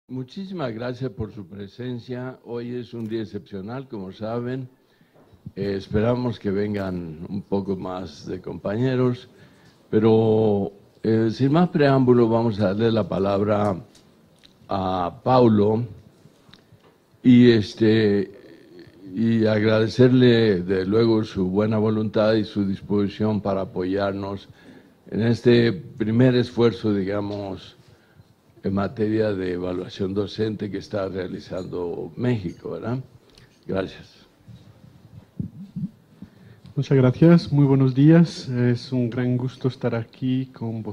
Muchísimas gracias por su presencia. Hoy es un día excepcional, como saben. Esperamos que vengan un poco más de compañeros, pero sin más preámbulo vamos a darle la palabra a Paulo y, y agradecerle de luego su buena voluntad y su disposición para apoyarnos en este primer esfuerzo, digamos, en materia de evaluación docente que está realizando México, ¿verdad? Gracias. Muchas gracias, muy buenos días. Es un gran gusto estar aquí con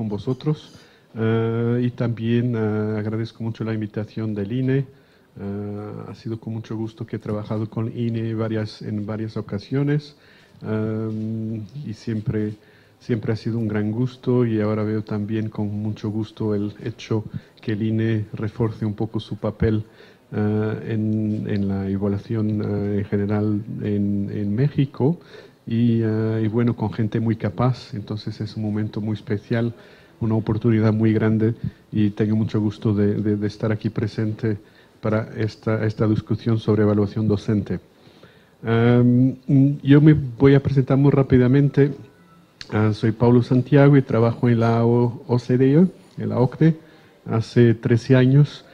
vosotros y también agradezco mucho la invitación del INE. Ha sido con mucho gusto que he trabajado con INE en varias ocasiones y siempre ha sido un gran gusto, y ahora veo también con mucho gusto el hecho que el INE refuerce un poco su papel en la evaluación en general en México y bueno, con gente muy capaz. Entonces es un momento muy especial, una oportunidad muy grande, y tengo mucho gusto de estar aquí presente para esta discusión sobre evaluación docente. Yo me voy a presentar muy rápidamente. Soy Paulo Santiago y trabajo en la OCDE, en la OCDE, hace 13 años.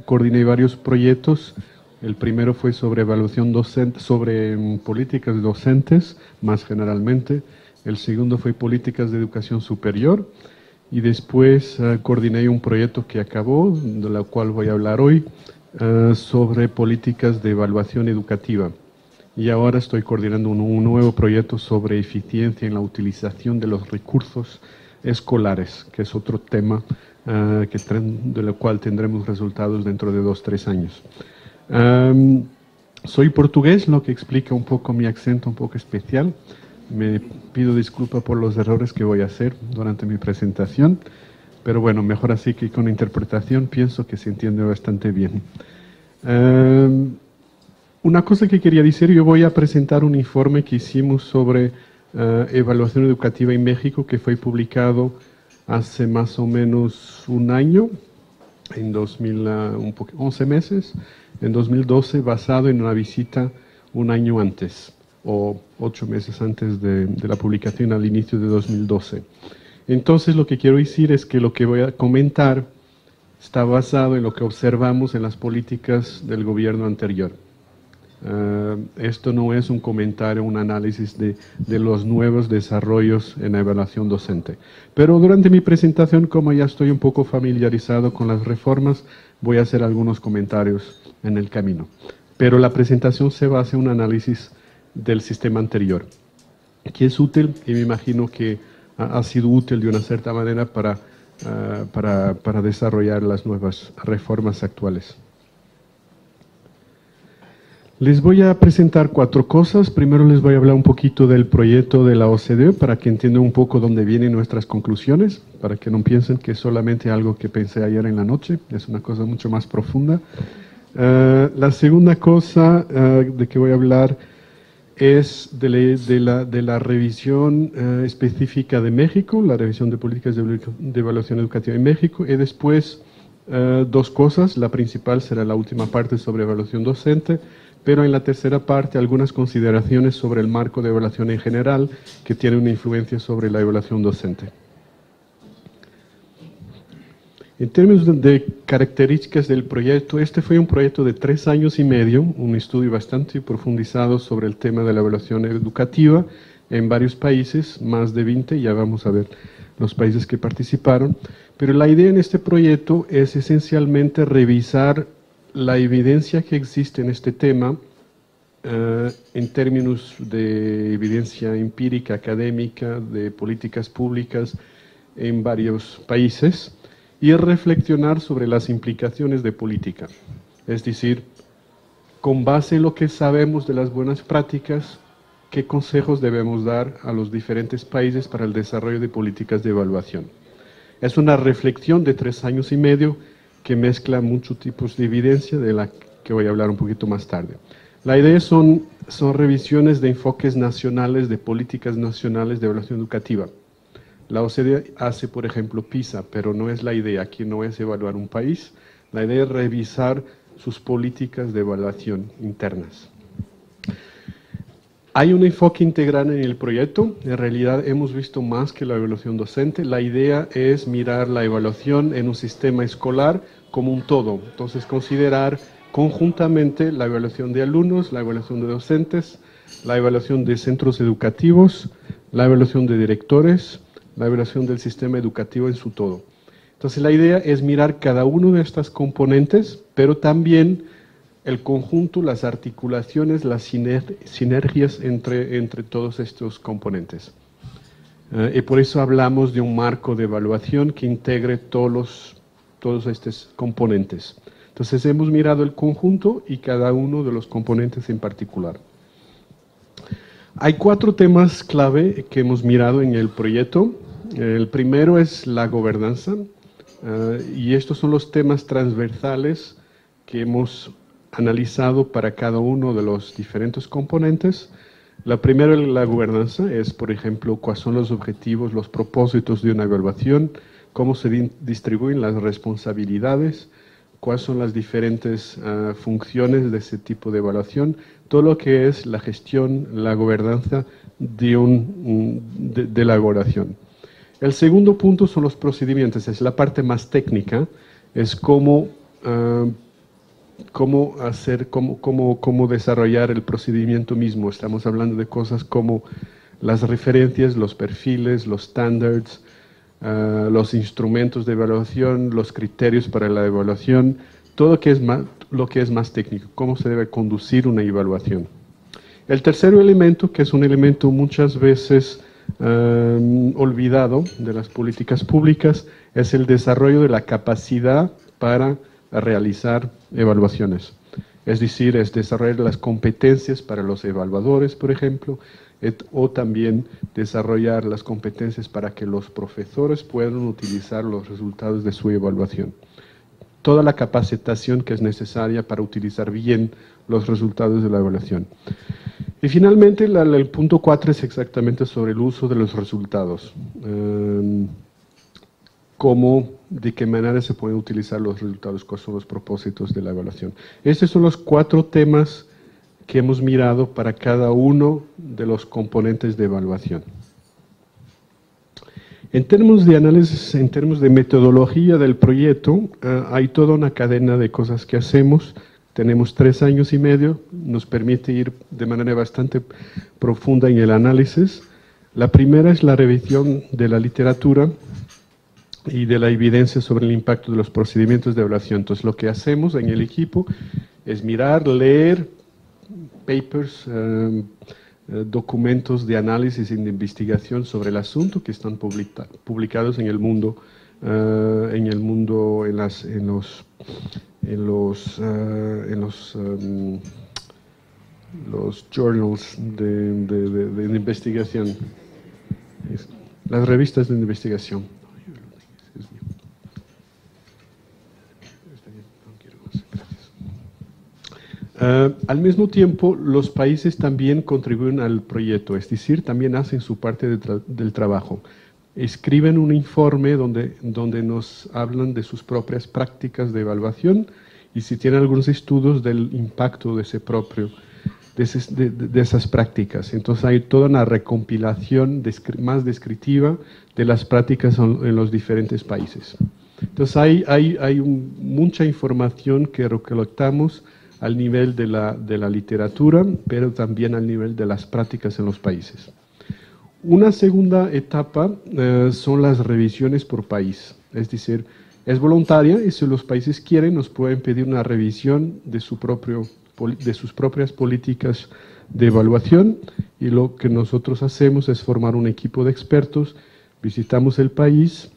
Coordiné varios proyectos. El primero fue sobre evaluación docente, sobre políticas docentes, más generalmente. El segundo fue políticas de educación superior. Y después coordiné un proyecto que acabó, de la cual voy a hablar hoy, sobre políticas de evaluación educativa. Y ahora estoy coordinando un nuevo proyecto sobre eficiencia en la utilización de los recursos escolares, que es otro tema de lo cual tendremos resultados dentro de 2-3 años. Soy portugués, lo que explica un poco mi acento un poco especial. Me pido disculpa por los errores que voy a hacer durante mi presentación, pero bueno, mejor así que con interpretación pienso que se entiende bastante bien. Una cosa que quería decir, yo voy a presentar un informe que hicimos sobre evaluación educativa en México, que fue publicado hace más o menos un año, en 11 meses, en 2012, basado en una visita un año antes, o 8 meses antes de la publicación, al inicio de 2012. Entonces, lo que quiero decir es que lo que voy a comentar está basado en lo que observamos en las políticas del gobierno anterior. Esto no es un comentario, un análisis de los nuevos desarrollos en la evaluación docente. Pero durante mi presentación, como ya estoy un poco familiarizado con las reformas, voy a hacer algunos comentarios en el camino. Pero la presentación se basa en un análisis del sistema anterior, que es útil y me imagino que ha sido útil de una cierta manera para desarrollar las nuevas reformas actuales. Les voy a presentar 4 cosas. Primero les voy a hablar un poquito del proyecto de la OCDE para que entiendan un poco dónde vienen nuestras conclusiones, para que no piensen que es solamente algo que pensé ayer en la noche, es una cosa mucho más profunda. La segunda cosa de que voy a hablar es de la revisión específica de México, la revisión de políticas de evaluación educativa en México, y después 2 cosas. La principal será la última parte sobre evaluación docente, pero en la tercera parte algunas consideraciones sobre el marco de evaluación en general que tiene una influencia sobre la evaluación docente. En términos de características del proyecto, este fue un proyecto de 3 años y medio, un estudio bastante profundizado sobre el tema de la evaluación educativa en varios países, más de 20, ya vamos a ver los países que participaron. Pero la idea en este proyecto es esencialmente revisar la evidencia que existe en este tema en términos de evidencia empírica, académica, de políticas públicas en varios países, y reflexionar sobre las implicaciones de política. Es decir, con base en lo que sabemos de las buenas prácticas, qué consejos debemos dar a los diferentes países para el desarrollo de políticas de evaluación. Es una reflexión de 3 años y medio que mezcla muchos tipos de evidencia, de la que voy a hablar un poquito más tarde. La idea son revisiones de enfoques nacionales, de políticas nacionales de evaluación educativa. La OCDE hace, por ejemplo, PISA, pero no es la idea. Aquí no es evaluar un país. La idea es revisar sus políticas de evaluación internas. Hay un enfoque integral en el proyecto. En realidad hemos visto más que la evaluación docente. La idea es mirar la evaluación en un sistema escolar como un todo. Entonces, considerar conjuntamente la evaluación de alumnos, la evaluación de docentes, la evaluación de centros educativos, la evaluación de directores, la evaluación del sistema educativo en su todo. Entonces, la idea es mirar cada uno de estas componentes, pero también el conjunto, las articulaciones, las sinergias entre todos estos componentes. Y por eso hablamos de un marco de evaluación que integre todos estos componentes. Entonces hemos mirado el conjunto y cada uno de los componentes en particular. Hay 4 temas clave que hemos mirado en el proyecto. El primero es la gobernanza, y estos son los temas transversales que hemos analizado para cada uno de los diferentes componentes. La primera, la gobernanza, es, por ejemplo, cuáles son los objetivos, los propósitos de una evaluación, cómo se distribuyen las responsabilidades, cuáles son las diferentes funciones de ese tipo de evaluación, todo lo que es la gestión, la gobernanza de la evaluación. El segundo punto son los procedimientos, es la parte más técnica, es cómo desarrollar el procedimiento mismo. Estamos hablando de cosas como las referencias, los perfiles, los standards, los instrumentos de evaluación, los criterios para la evaluación, todo lo que es más técnico, cómo se debe conducir una evaluación. El tercer elemento, que es un elemento muchas veces olvidado de las políticas públicas, es el desarrollo de la capacidad para realizar evaluaciones. Es decir, es desarrollar las competencias para los evaluadores, por ejemplo, o también desarrollar las competencias para que los profesores puedan utilizar los resultados de su evaluación. Toda la capacitación que es necesaria para utilizar bien los resultados de la evaluación. Y finalmente, el punto 4 es exactamente sobre el uso de los resultados. De qué manera se pueden utilizar los resultados, cuáles son los propósitos de la evaluación. Estos son los 4 temas que hemos mirado para cada uno de los componentes de evaluación. En términos de análisis, en términos de metodología del proyecto, hay toda una cadena de cosas que hacemos. Tenemos 3 años y medio, nos permite ir de manera bastante profunda en el análisis. La primera es la revisión de la literatura y de la evidencia sobre el impacto de los procedimientos de evaluación. Entonces, lo que hacemos en el equipo es mirar, leer papers, documentos de análisis y de investigación sobre el asunto que están publicados en el mundo, los journals de investigación, las revistas de investigación. Al mismo tiempo, los países también contribuyen al proyecto, es decir, también hacen su parte del trabajo. Escriben un informe donde nos hablan de sus propias prácticas de evaluación y si tienen algunos estudios del impacto de esas prácticas. Entonces hay toda una recompilación más descriptiva de las prácticas en los diferentes países. Entonces hay mucha información que recolectamos al nivel de la literatura, pero también al nivel de las prácticas en los países. Una segunda etapa son las revisiones por país, es decir, es voluntaria y si los países quieren nos pueden pedir una revisión de sus propias políticas de evaluación y lo que nosotros hacemos es formar un equipo de expertos, visitamos el país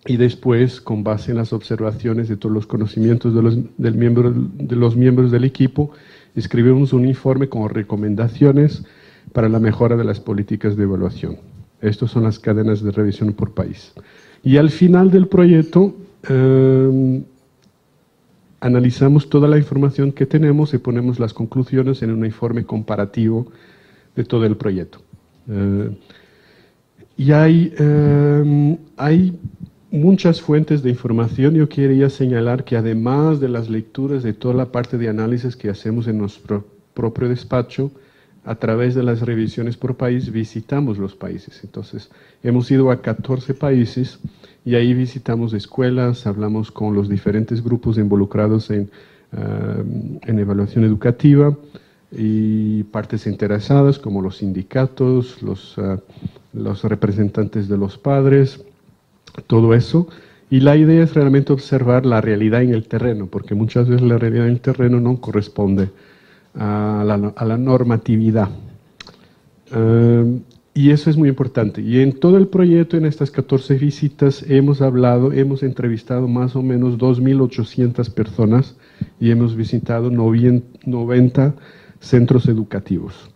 y después, con base en las observaciones de todos los conocimientos de los miembros del equipo, escribimos un informe con recomendaciones para la mejora de las políticas de evaluación. Estas son las cadenas de revisión por país. Y al final del proyecto, analizamos toda la información que tenemos y ponemos las conclusiones en un informe comparativo de todo el proyecto. Y hay muchas fuentes de información. Yo quería señalar que además de las lecturas de toda la parte de análisis que hacemos en nuestro propio despacho, a través de las revisiones por país visitamos los países. Entonces, hemos ido a 14 países y ahí visitamos escuelas, hablamos con los diferentes grupos involucrados en evaluación educativa y partes interesadas como los sindicatos, los representantes de los padres, todo eso. Y la idea es realmente observar la realidad en el terreno, porque muchas veces la realidad en el terreno no corresponde a la normatividad. Y eso es muy importante. Y en todo el proyecto, en estas 14 visitas, hemos entrevistado más o menos 2.800 personas y hemos visitado 90 centros educativos.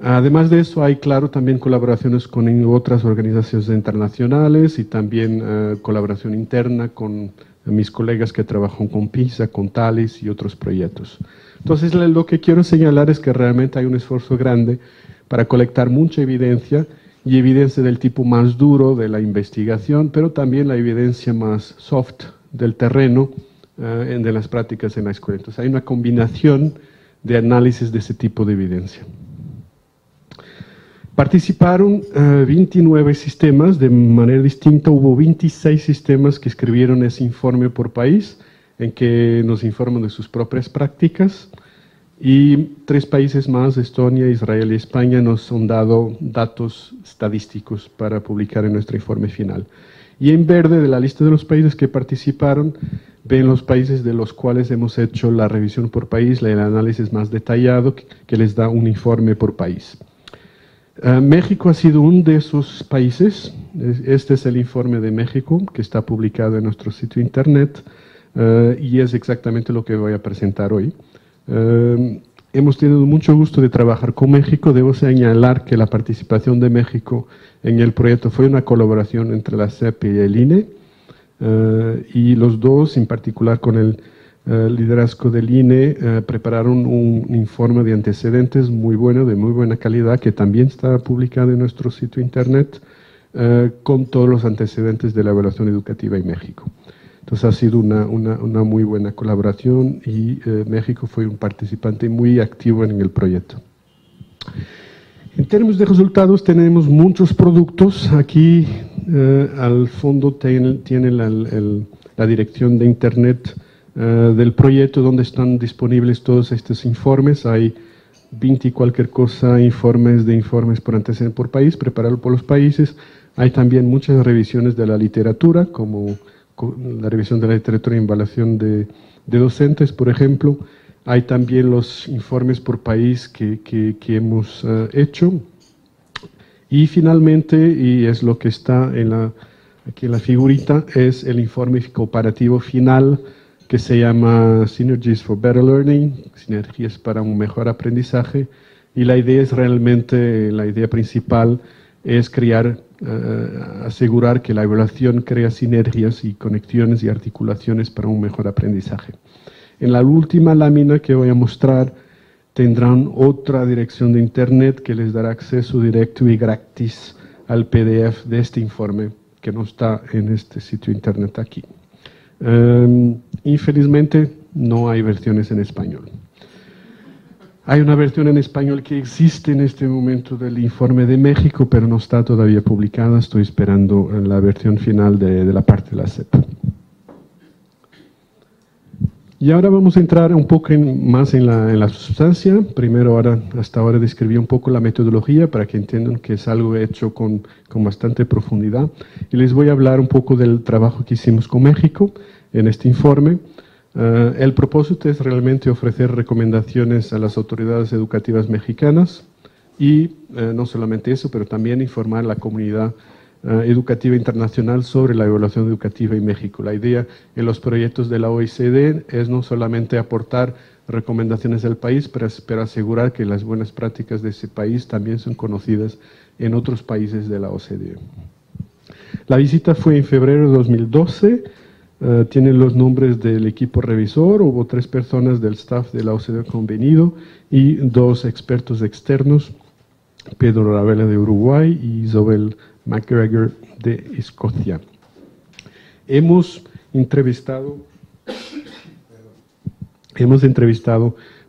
Además de eso, hay, claro, también colaboraciones con otras organizaciones internacionales y también colaboración interna con mis colegas que trabajan con PISA, con TALIS y otros proyectos. Entonces, lo que quiero señalar es que realmente hay un esfuerzo grande para colectar mucha evidencia, y evidencia del tipo más duro de la investigación, pero también la evidencia más soft del terreno, de las prácticas en la escuela. Entonces, hay una combinación de análisis de ese tipo de evidencia. Participaron 29 sistemas de manera distinta. Hubo 26 sistemas que escribieron ese informe por país, en que nos informan de sus propias prácticas, y 3 países más, Estonia, Israel y España, nos han dado datos estadísticos para publicar en nuestro informe final. Y en verde, de la lista de los países que participaron, ven los países de los cuales hemos hecho la revisión por país, el análisis más detallado, que les da un informe por país. México ha sido uno de esos países. Este es el informe de México, que está publicado en nuestro sitio internet, y es exactamente lo que voy a presentar hoy. Hemos tenido mucho gusto de trabajar con México. Debo señalar que la participación de México en el proyecto fue una colaboración entre la CEP y el INE, y los dos, en particular con el liderazgo del INE, prepararon un informe de antecedentes muy bueno, de muy buena calidad, que también está publicado en nuestro sitio internet, con todos los antecedentes de la evaluación educativa en México. Entonces ha sido una muy buena colaboración, y México fue un participante muy activo en el proyecto. En términos de resultados, tenemos muchos productos. Aquí al fondo tiene la dirección de internet del proyecto, donde están disponibles todos estos informes. Hay 20 y cualquier cosa informes por antecedentes por país, preparados por los países. Hay también muchas revisiones de la literatura, como la revisión de la literatura y evaluación de docentes, por ejemplo. Hay también los informes por país que hemos hecho. Y finalmente, y es lo que está aquí en la figurita, es el informe comparativo final, que se llama Synergies for Better Learning, sinergias para un mejor aprendizaje. Y la idea es realmente, la idea principal es asegurar que la evaluación crea sinergias y conexiones y articulaciones para un mejor aprendizaje. En la última lámina que voy a mostrar tendrán otra dirección de internet que les dará acceso directo y gratis al PDF de este informe, que no está en este sitio internet aquí. Infelizmente no hay versiones en español. Hay una versión en español que existe en este momento del informe de México, pero no está todavía publicada. Estoy esperando la versión final de la parte de la CEP. Y ahora vamos a entrar un poco más en la sustancia. Primero, hasta ahora describí un poco la metodología para que entiendan que es algo hecho con bastante profundidad. Y les voy a hablar un poco del trabajo que hicimos con México en este informe. El propósito es realmente ofrecer recomendaciones a las autoridades educativas mexicanas y no solamente eso, pero también informar a la comunidad educativa internacional sobre la evaluación educativa en México. La idea en los proyectos de la OECD es no solamente aportar recomendaciones del país, pero asegurar que las buenas prácticas de ese país también son conocidas en otros países de la OCDE. La visita fue en febrero de 2012. Tienen los nombres del equipo revisor. Hubo 3 personas del staff de la OCDE convenido y 2 expertos externos, Pedro Ravela de Uruguay y Isabel MacGregor de Escocia. Hemos entrevistado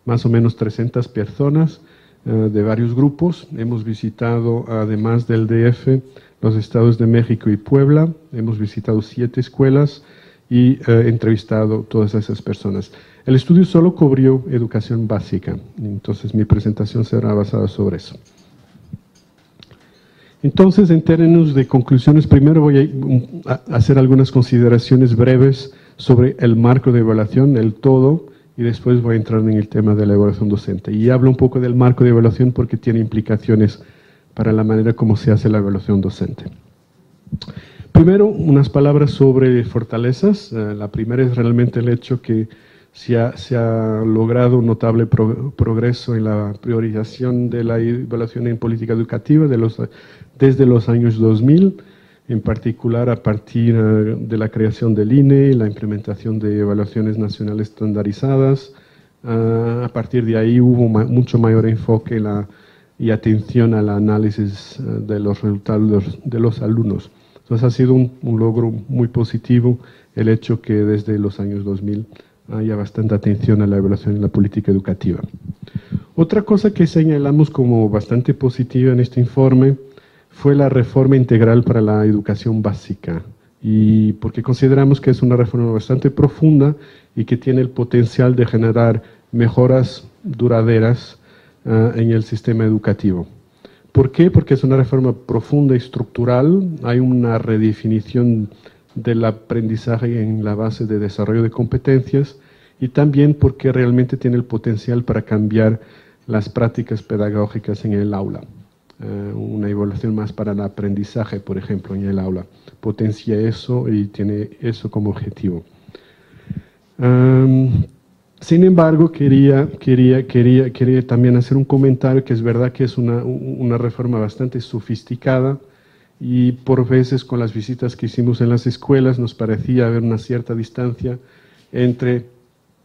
más o menos 300 personas de varios grupos. Hemos visitado, además del DF, los estados de México y Puebla. Hemos visitado 7 escuelas y entrevistado todas esas personas. El estudio solo cubrió educación básica, entonces mi presentación será basada sobre eso. Entonces, en términos de conclusiones, primero voy a hacer algunas consideraciones breves sobre el marco de evaluación, el todo, y después voy a entrar en el tema de la evaluación docente. Y hablo un poco del marco de evaluación porque tiene implicaciones para la manera como se hace la evaluación docente. Primero, unas palabras sobre fortalezas. La primera es realmente el hecho que se ha logrado un notable progreso en la priorización de la evaluación en política educativa desde los años 2000, en particular a partir de la creación del INE, la implementación de evaluaciones nacionales estandarizadas. A partir de ahí hubo mucho mayor enfoque y atención al análisis de los resultados de los alumnos. Entonces ha sido un logro muy positivo el hecho que desde los años 2000 haya bastante atención a la evaluación en la política educativa. Otra cosa que señalamos como bastante positiva en este informe fue la reforma integral para la educación básica, y porque consideramos que es una reforma bastante profunda y que tiene el potencial de generar mejoras duraderas en el sistema educativo. ¿Por qué? Porque es una reforma profunda y estructural. Hay una redefinición del aprendizaje en la base de desarrollo de competencias y también porque realmente tiene el potencial para cambiar las prácticas pedagógicas en el aula. Una evaluación más para el aprendizaje, por ejemplo, en el aula. Potencia eso y tiene eso como objetivo. Sin embargo, quería también hacer un comentario que es verdad que es una reforma bastante sofisticada y por veces con las visitas que hicimos en las escuelas nos parecía haber una cierta distancia entre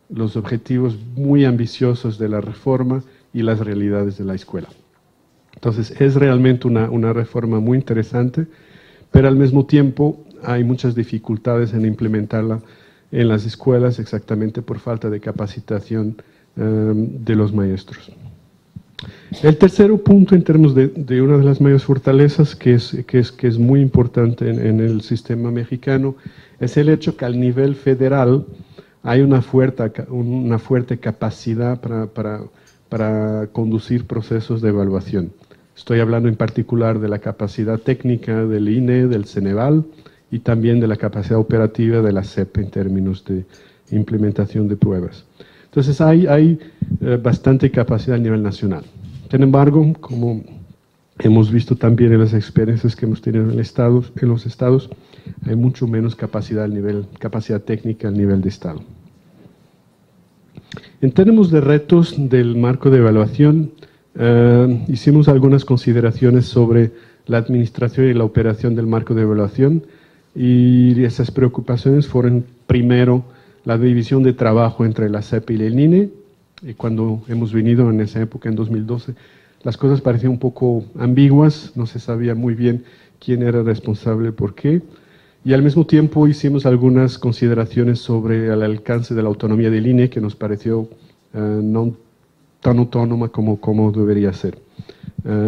los objetivos muy ambiciosos de la reforma y las realidades de la escuela. Entonces, es realmente una reforma muy interesante, pero al mismo tiempo hay muchas dificultades en implementarla en las escuelas exactamente por falta de capacitación de los maestros. El tercer punto en términos de una de las mayores fortalezas que es muy importante en el sistema mexicano es el hecho que al nivel federal hay una fuerte capacidad para conducir procesos de evaluación. Estoy hablando en particular de la capacidad técnica del INE, del Ceneval y también de la capacidad operativa de la SEP en términos de implementación de pruebas. Entonces hay bastante capacidad a nivel nacional. Sin embargo, como hemos visto también en las experiencias que hemos tenido en los estados, hay mucho menos capacidad técnica al nivel de estado. En términos de retos del marco de evaluación, hicimos algunas consideraciones sobre la administración y la operación del marco de evaluación y esas preocupaciones fueron primero la división de trabajo entre la SEP y el INE. Y cuando hemos venido en esa época, en 2012, las cosas parecían un poco ambiguas, no se sabía muy bien quién era responsable, por qué. Y al mismo tiempo hicimos algunas consideraciones sobre el alcance de la autonomía del INE, que nos pareció no tan autónoma como debería ser.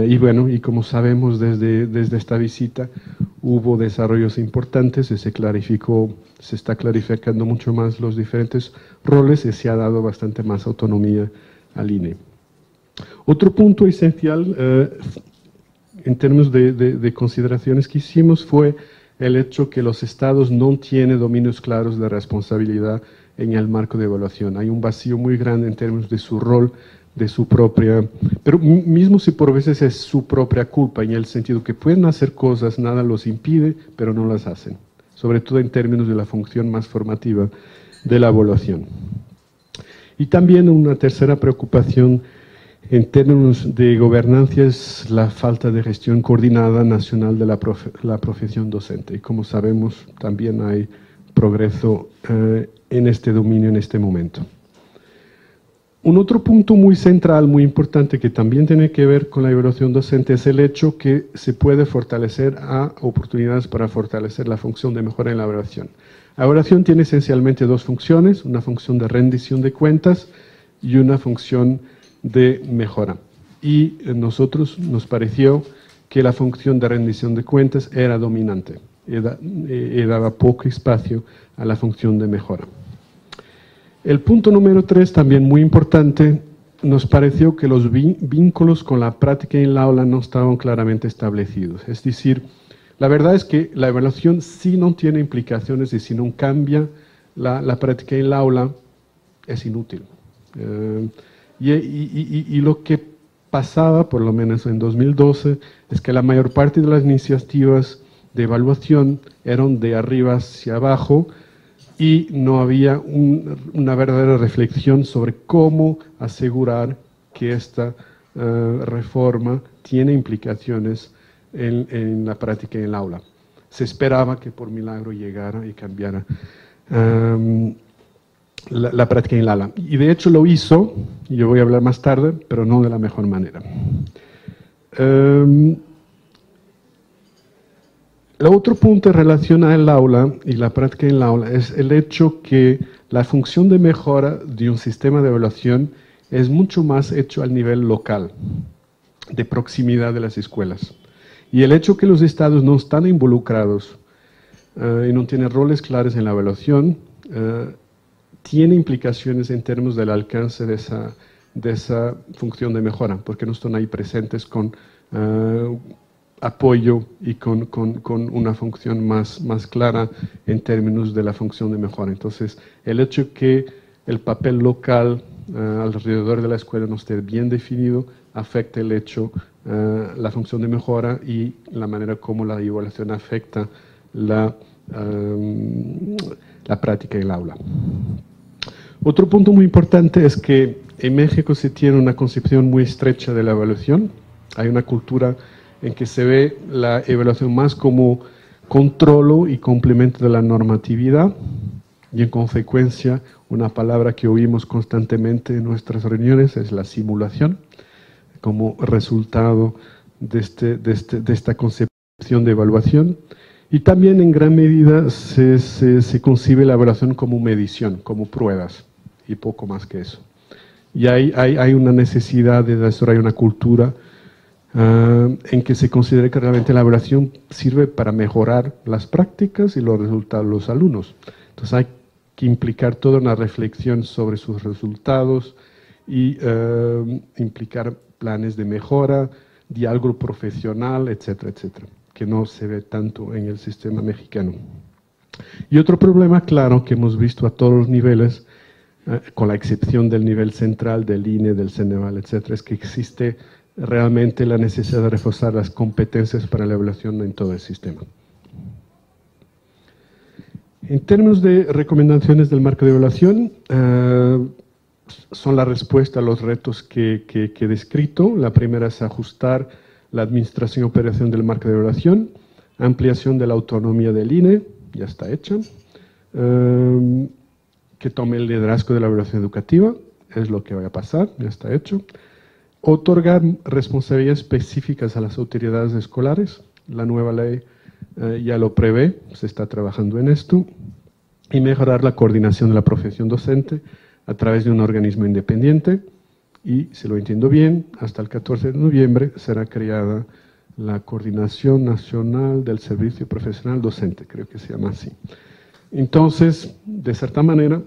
Y bueno, y como sabemos desde esta visita, hubo desarrollos importantes y se está clarificando mucho más los diferentes roles y se ha dado bastante más autonomía al INE. Otro punto esencial en términos de consideraciones que hicimos fue el hecho que los estados no tienen dominios claros de responsabilidad en el marco de evaluación. Hay un vacío muy grande en términos de su rol, de su propia, pero mismo si por veces es su propia culpa, en el sentido que pueden hacer cosas, nada los impide, pero no las hacen, sobre todo en términos de la función más formativa de la evaluación. Y también una tercera preocupación en términos de gobernanza es la falta de gestión coordinada nacional de la profesión docente. Y como sabemos, también hay progreso en este dominio en este momento. Un otro punto muy central, muy importante, que también tiene que ver con la evaluación docente, es el hecho que se puede fortalecer a oportunidades para fortalecer la función de mejora en la evaluación. La evaluación tiene esencialmente dos funciones, una función de rendición de cuentas y una función de mejora. Y a nosotros nos pareció que la función de rendición de cuentas era dominante y daba poco espacio a la función de mejora. El punto número 3, también muy importante, nos pareció que los vínculos con la práctica en el aula no estaban claramente establecidos. Es decir, la verdad es que la evaluación sí no tiene implicaciones y si no cambia la práctica en el aula, es inútil. Y lo que pasaba, por lo menos en 2012, es que la mayor parte de las iniciativas de evaluación eran de arriba hacia abajo, y no había una verdadera reflexión sobre cómo asegurar que esta reforma tiene implicaciones en la práctica en el aula. Se esperaba que por milagro llegara y cambiara la práctica en el aula. Y de hecho lo hizo, y yo voy a hablar más tarde, pero no de la mejor manera. El otro punto en relación al aula y la práctica en el aula es el hecho que la función de mejora de un sistema de evaluación es mucho más hecho al nivel local, de proximidad de las escuelas. Y el hecho que los estados no están involucrados y no tienen roles claros en la evaluación, tiene implicaciones en términos del alcance de esa función de mejora, porque no están ahí presentes con apoyo y con una función más clara en términos de la función de mejora. Entonces, el hecho que el papel local alrededor de la escuela no esté bien definido afecta el hecho, la función de mejora y la manera como la evaluación afecta la práctica en el aula. Otro punto muy importante es que en México se tiene una concepción muy estrecha de la evaluación. Hay una cultura en que se ve la evaluación más como controlo y complemento de la normatividad, y en consecuencia una palabra que oímos constantemente en nuestras reuniones es la simulación, como resultado de esta concepción de evaluación. Y también en gran medida se concibe la evaluación como medición, como pruebas, y poco más que eso. Y hay una necesidad de desarrollar una cultura en que se considere que realmente la evaluación sirve para mejorar las prácticas y los resultados de los alumnos. Entonces hay que implicar toda una reflexión sobre sus resultados y implicar planes de mejora, diálogo profesional, etcétera, etcétera, que no se ve tanto en el sistema mexicano. Y otro problema claro que hemos visto a todos los niveles, con la excepción del nivel central, del INE, del Ceneval, etcétera, es que existe realmente la necesidad de reforzar las competencias para la evaluación en todo el sistema. En términos de recomendaciones del marco de evaluación, son la respuesta a los retos que he descrito. La primera es ajustar la administración y operación del marco de evaluación, ampliación de la autonomía del INE, ya está hecha, que tome el liderazgo de la evaluación educativa, es lo que va a pasar, ya está hecho. Otorgar responsabilidades específicas a las autoridades escolares, la nueva ley ya lo prevé, se está trabajando en esto, y mejorar la coordinación de la profesión docente a través de un organismo independiente, y, si lo entiendo bien, hasta el 14 de noviembre será creada la Coordinación Nacional del Servicio Profesional Docente, creo que se llama así. Entonces, de cierta manera,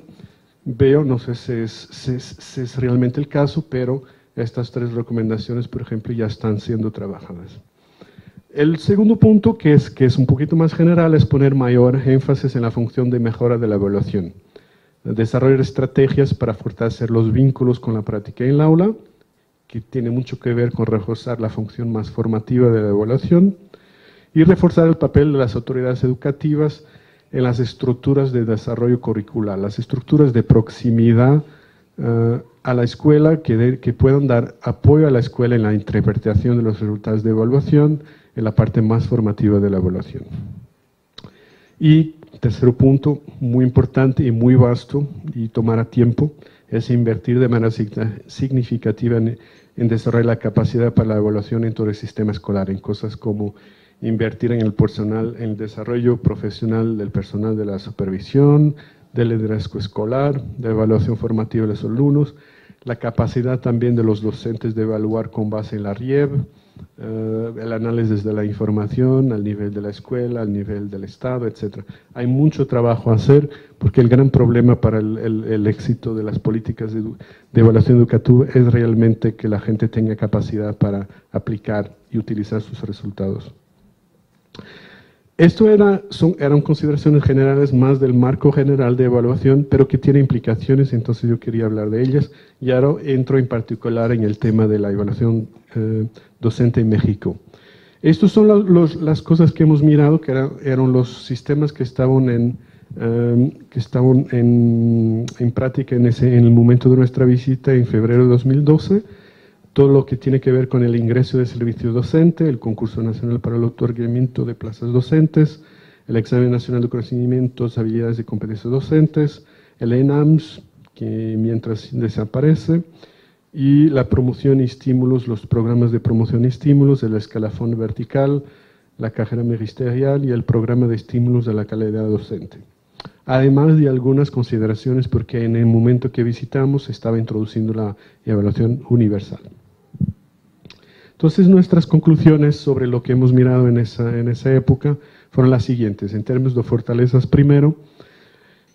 veo, no sé si es realmente el caso, pero estas tres recomendaciones, por ejemplo, ya están siendo trabajadas. El segundo punto, que es un poquito más general, es poner mayor énfasis en la función de mejora de la evaluación. Desarrollar estrategias para fortalecer los vínculos con la práctica en el aula, que tiene mucho que ver con reforzar la función más formativa de la evaluación, y reforzar el papel de las autoridades educativas en las estructuras de desarrollo curricular, las estructuras de proximidad a la escuela que puedan dar apoyo a la escuela en la interpretación de los resultados de evaluación, en la parte más formativa de la evaluación. Y tercer punto, muy importante y muy vasto, y tomará tiempo, es invertir de manera significativa en desarrollar la capacidad para la evaluación en todo el sistema escolar, en cosas como invertir en el personal, en el desarrollo profesional del personal de la supervisión, del liderazgo escolar, de evaluación formativa de los alumnos, la capacidad también de los docentes de evaluar con base en la RIEV, el análisis de la información al nivel de la escuela, al nivel del Estado, etc. Hay mucho trabajo a hacer porque el gran problema para el éxito de las políticas de evaluación educativa es realmente que la gente tenga capacidad para aplicar y utilizar sus resultados. Esto eran consideraciones generales más del marco general de evaluación, pero que tiene implicaciones, entonces yo quería hablar de ellas. Y ahora entro en particular en el tema de la evaluación docente en México. Estas son las cosas que hemos mirado, que eran los sistemas que estaban en práctica en el momento de nuestra visita en febrero de 2012. Todo lo que tiene que ver con el ingreso de servicio docente, el concurso nacional para el otorgamiento de plazas docentes, el examen nacional de conocimientos, habilidades y competencias docentes, el ENAMS, que mientras desaparece, y la promoción y estímulos, los programas de promoción y estímulos, el escalafón vertical, la carrera ministerial y el programa de estímulos de la calidad docente. Además de algunas consideraciones, porque en el momento que visitamos se estaba introduciendo la evaluación universal. Entonces, nuestras conclusiones sobre lo que hemos mirado en esa época fueron las siguientes. En términos de fortalezas, primero,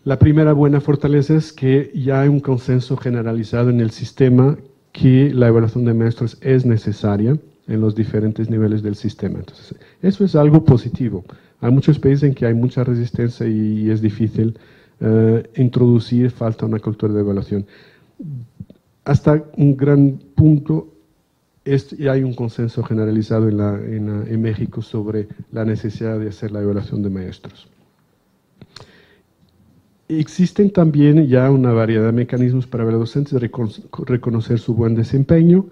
la primera buena fortaleza es que ya hay un consenso generalizado en el sistema que la evaluación de maestros es necesaria en los diferentes niveles del sistema. Entonces, eso es algo positivo. Hay muchos países en que hay mucha resistencia y es difícil introducir, falta una cultura de evaluación. Hasta un gran punto, ya hay un consenso generalizado en México sobre la necesidad de hacer la evaluación de maestros. Existen también ya una variedad de mecanismos para los docentes de reconocer su buen desempeño.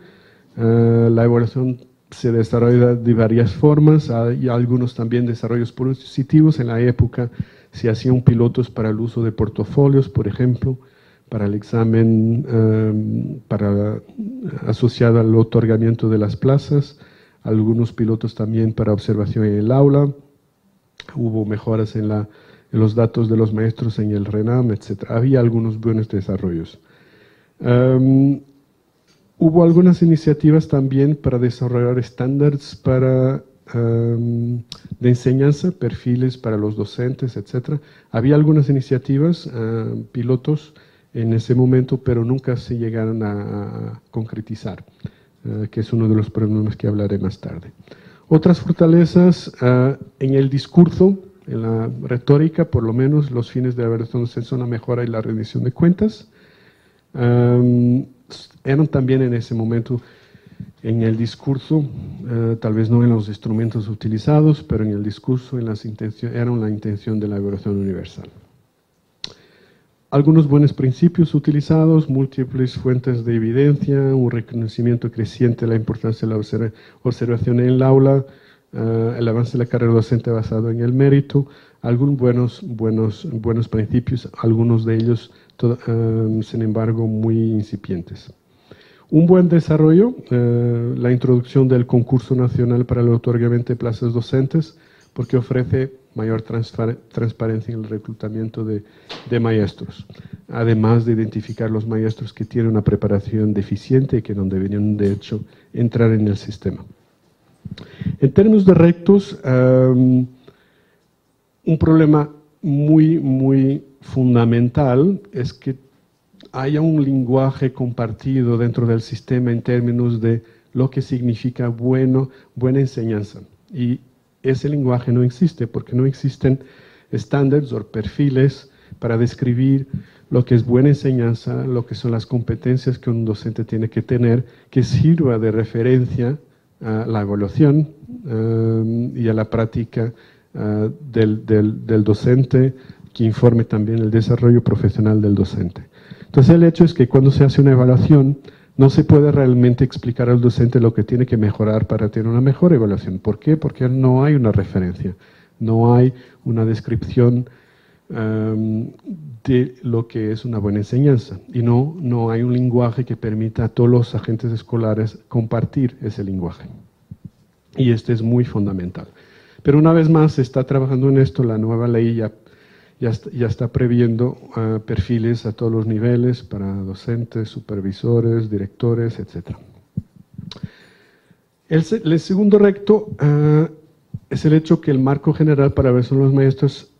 La evaluación se desarrolla de varias formas, hay algunos también desarrollos positivos. En la época se hacían pilotos para el uso de portafolios, por ejemplo, para el examen asociado al otorgamiento de las plazas, algunos pilotos también para observación en el aula, hubo mejoras en los datos de los maestros en el RENAM, etc. Había algunos buenos desarrollos. Hubo algunas iniciativas también para desarrollar estándares de enseñanza, perfiles para los docentes, etc. Había algunas iniciativas, pilotos en ese momento, pero nunca se llegaron a concretizar, que es uno de los problemas que hablaré más tarde. Otras fortalezas en el discurso, en la retórica, por lo menos los fines de la evaluación docente son la mejora y la rendición de cuentas. Eran también en ese momento en el discurso, tal vez no en los instrumentos utilizados, pero en el discurso eran la intención de la evaluación universal. Algunos buenos principios utilizados, múltiples fuentes de evidencia, un reconocimiento creciente de la importancia de la observación en el aula, el avance de la carrera docente basado en el mérito, algunos buenos principios, algunos de ellos, sin embargo, muy incipientes. Un buen desarrollo, la introducción del concurso nacional para el otorgamiento de plazas docentes, porque ofrece mayor transparencia en el reclutamiento de maestros, además de identificar los maestros que tienen una preparación deficiente y que no deberían, de hecho, entrar en el sistema. En términos de retos, un problema muy fundamental es que haya un lenguaje compartido dentro del sistema en términos de lo que significa buena enseñanza. Y ese lenguaje no existe porque no existen estándares o perfiles para describir lo que es buena enseñanza, lo que son las competencias que un docente tiene que tener, que sirva de referencia a la evaluación y a la práctica del docente, que informe también el desarrollo profesional del docente. Entonces el hecho es que cuando se hace una evaluación no se puede realmente explicar al docente lo que tiene que mejorar para tener una mejor evaluación. ¿Por qué? Porque no hay una referencia, no hay una descripción de lo que es una buena enseñanza. Y no hay un lenguaje que permita a todos los agentes escolares compartir ese lenguaje. Y este es muy fundamental. Pero una vez más se está trabajando en esto, la nueva ley ya está previendo perfiles a todos los niveles para docentes, supervisores, directores, etc. El segundo recto es el hecho que el marco general para la evaluación de los maestros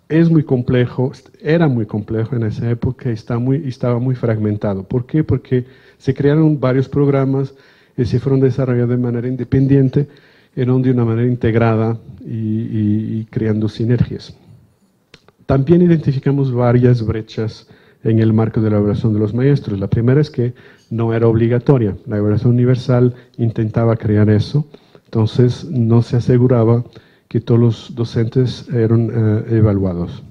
es muy complejo, era muy complejo en esa época y estaba muy fragmentado. ¿Por qué? Porque se crearon varios programas y se fueron desarrollados de manera independiente, no de una manera integrada y creando sinergias. También identificamos varias brechas en el marco de la evaluación de los maestros. La primera es que no era obligatoria. La evaluación universal intentaba crear eso, entonces no se aseguraba que todos los docentes eran evaluados.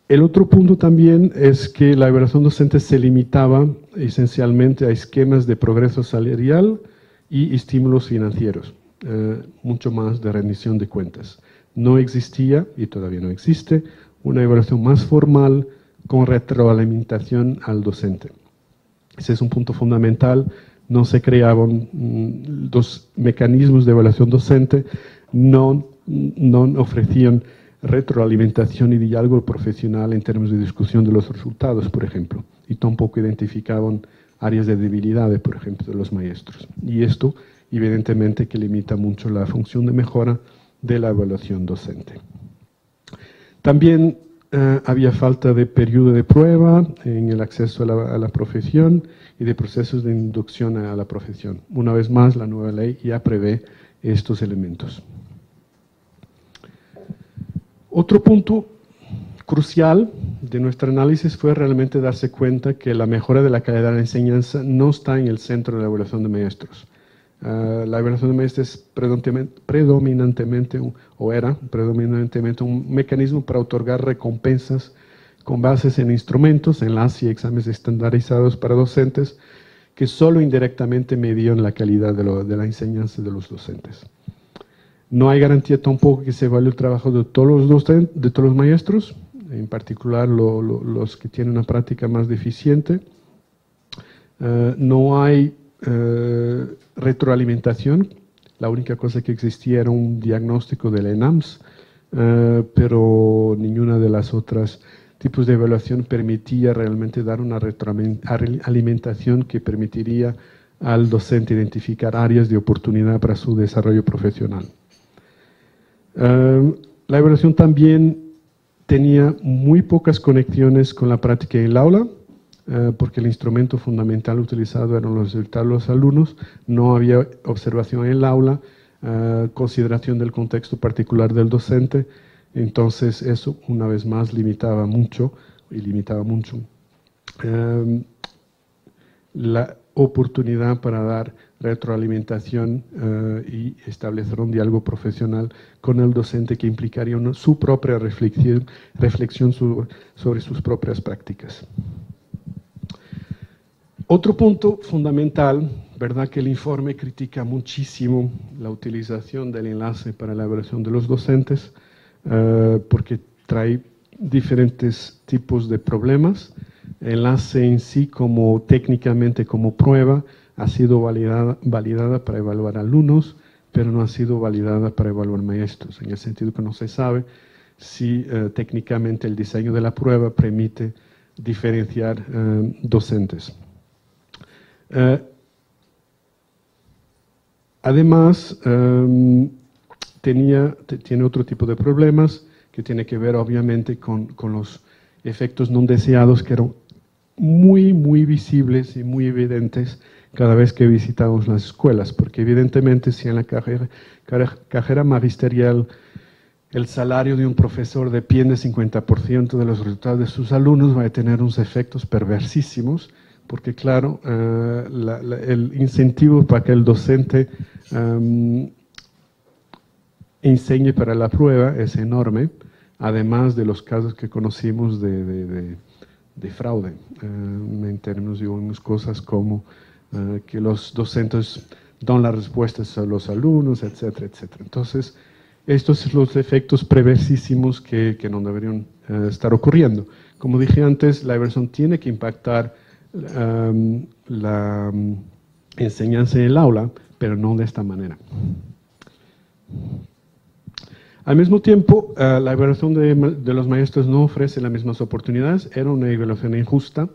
El otro punto también es que la evaluación docente se limitaba esencialmente a esquemas de progreso salarial y estímulos financieros, mucho más de rendición de cuentas. No existía, y todavía no existe, una evaluación más formal con retroalimentación al docente. Ese es un punto fundamental. No se creaban dos mecanismos de evaluación docente, no ofrecían retroalimentación y diálogo profesional en términos de discusión de los resultados, por ejemplo, y tampoco identificaban áreas de debilidad, por ejemplo, de los maestros. Y esto, evidentemente, que limita mucho la función de mejora de la evaluación docente. También había falta de periodo de prueba en el acceso a la profesión y de procesos de inducción a la profesión. Una vez más, la nueva ley ya prevé estos elementos. Otro punto crucial de nuestro análisis fue realmente darse cuenta que la mejora de la calidad de la enseñanza no está en el centro de la evaluación de maestros. La evaluación de maestros es predominantemente un mecanismo para otorgar recompensas con bases en instrumentos, enlaces y exámenes estandarizados para docentes que solo indirectamente medían la calidad de la enseñanza de los docentes. No hay garantía tampoco que se evalúe el trabajo de todos los docentes, de todos los maestros, en particular los que tienen una práctica más deficiente. No hay retroalimentación. La única cosa que existía era un diagnóstico del ENAMS, pero ninguna de las otras tipos de evaluación permitía realmente dar una retroalimentación que permitiría al docente identificar áreas de oportunidad para su desarrollo profesional. La evaluación también tenía muy pocas conexiones con la práctica en el aula, porque el instrumento fundamental utilizado eran los resultados de los alumnos, no había observación en el aula, consideración del contexto particular del docente, entonces eso una vez más limitaba mucho la oportunidad para dar retroalimentación y establecer un diálogo profesional con el docente que implicaría su propia reflexión sobre sus propias prácticas. Otro punto fundamental, verdad que el informe critica muchísimo la utilización del enlace para la evaluación de los docentes, porque trae diferentes tipos de problemas. El enlace en sí, técnicamente como prueba, ha sido validada para evaluar alumnos, pero no ha sido validada para evaluar maestros, en el sentido que no se sabe si técnicamente el diseño de la prueba permite diferenciar docentes. Además, tiene otro tipo de problemas que tiene que ver obviamente con los efectos no deseados que eran muy visibles y muy evidentes cada vez que visitamos las escuelas, porque evidentemente si en la carrera magisterial el salario de un profesor depende 50% de los resultados de sus alumnos, va a tener unos efectos perversísimos, porque claro, el incentivo para que el docente enseñe para la prueba es enorme, además de los casos que conocimos de fraude, en términos de unas cosas como que los docentes dan las respuestas a los alumnos, etcétera, etcétera. Entonces, estos son los efectos perversísimos que no deberían estar ocurriendo. Como dije antes, la evaluación tiene que impactar la enseñanza en el aula, pero no de esta manera. Al mismo tiempo, la evaluación de los maestros no ofrece las mismas oportunidades. Era una evaluación injusta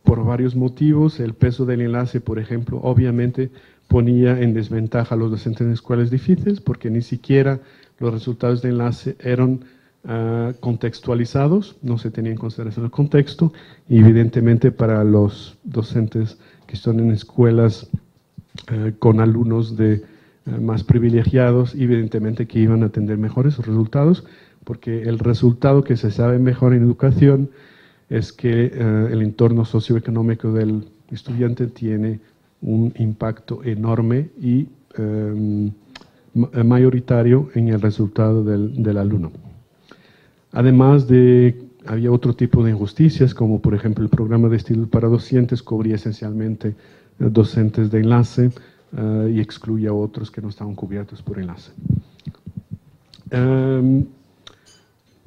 por varios motivos. El peso del enlace, por ejemplo, obviamente ponía en desventaja a los docentes en escuelas difíciles porque ni siquiera los resultados de enlace eran contextualizados, no se tenía en consideración el contexto, y evidentemente para los docentes que están en escuelas con alumnos más privilegiados, evidentemente que iban a tener mejores resultados, porque el resultado que se sabe mejor en educación es que el entorno socioeconómico del estudiante tiene un impacto enorme y mayoritario en el resultado del alumno. Además había otro tipo de injusticias, como por ejemplo el programa de estudios para docentes cubría esencialmente docentes de enlace y excluía a otros que no estaban cubiertos por enlace.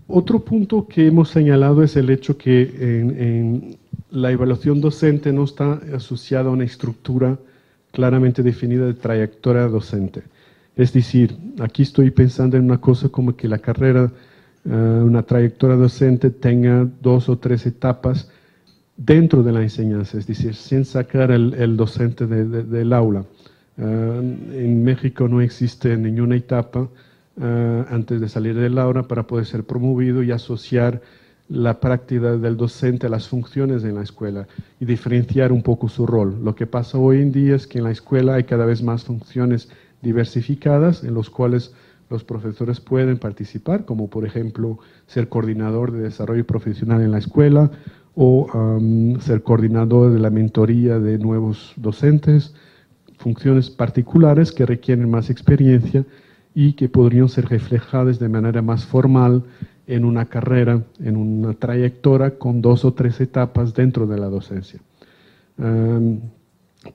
Otro punto que hemos señalado es el hecho que en la evaluación docente no está asociada a una estructura claramente definida de trayectoria docente. Es decir, aquí estoy pensando en una cosa como que la carrera, una trayectoria docente tenga 2 o 3 etapas dentro de la enseñanza, es decir, sin sacar el docente del aula. En México no existe ninguna etapa antes de salir del aula para poder ser promovido y asociar la práctica del docente a las funciones en la escuela y diferenciar un poco su rol. Lo que pasa hoy en día es que en la escuela hay cada vez más funciones diversificadas en los cuales los profesores pueden participar, como por ejemplo ser coordinador de desarrollo profesional en la escuela o ser coordinador de la mentoría de nuevos docentes, funciones particulares que requieren más experiencia y que podrían ser reflejadas de manera más formal en una carrera, en una trayectoria con 2 o 3 etapas dentro de la docencia.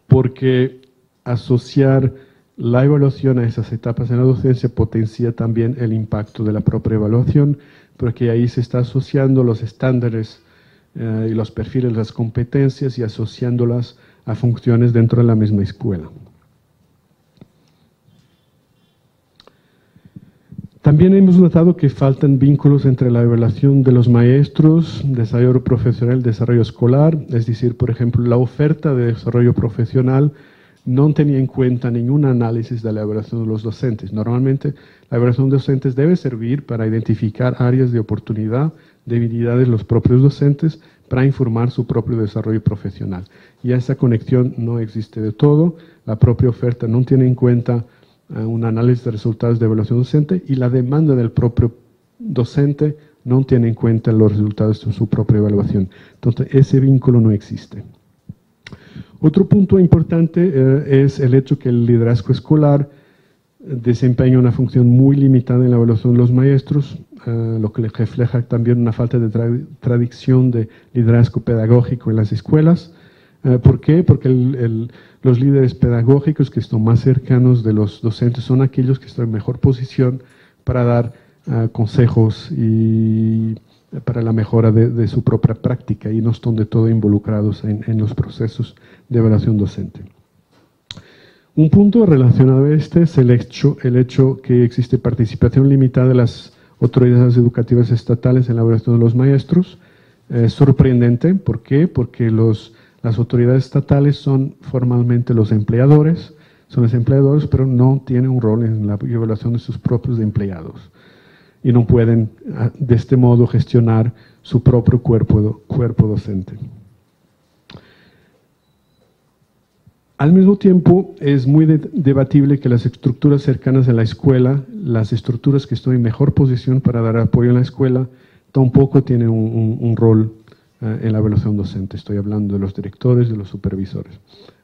Porque asociar la evaluación a esas etapas en la docencia potencia también el impacto de la propia evaluación, porque ahí se está asociando los estándares y los perfiles de las competencias y asociándolas a funciones dentro de la misma escuela. También hemos notado que faltan vínculos entre la evaluación de los maestros, desarrollo profesional y desarrollo escolar, es decir, por ejemplo, la oferta de desarrollo profesional no tenía en cuenta ningún análisis de la evaluación de los docentes. Normalmente la evaluación de docentes debe servir para identificar áreas de oportunidad, debilidades de los propios docentes para informar su propio desarrollo profesional. Y esa conexión no existe de todo, la propia oferta no tiene en cuenta un análisis de resultados de evaluación docente y la demanda del propio docente no tiene en cuenta los resultados de su propia evaluación. Entonces, ese vínculo no existe. Otro punto importante es el hecho que el liderazgo escolar desempeña una función muy limitada en la evaluación de los maestros, lo que refleja también una falta de tradición de liderazgo pedagógico en las escuelas. ¿Por qué? Porque los líderes pedagógicos que están más cercanos de los docentes son aquellos que están en mejor posición para dar consejos y para la mejora de su propia práctica y no están de todo involucrados en los procesos de evaluación docente. Un punto relacionado a este es el hecho que existe participación limitada de las autoridades educativas estatales en la evaluación de los maestros. Es sorprendente, ¿por qué? Porque las autoridades estatales son formalmente los empleadores, pero no tienen un rol en la evaluación de sus propios empleados y no pueden de este modo gestionar su propio cuerpo docente. Al mismo tiempo, es muy debatible que las estructuras cercanas a la escuela, las estructuras que están en mejor posición para dar apoyo a la escuela, tampoco tienen un rol en la evaluación docente. Estoy hablando de los directores, de los supervisores.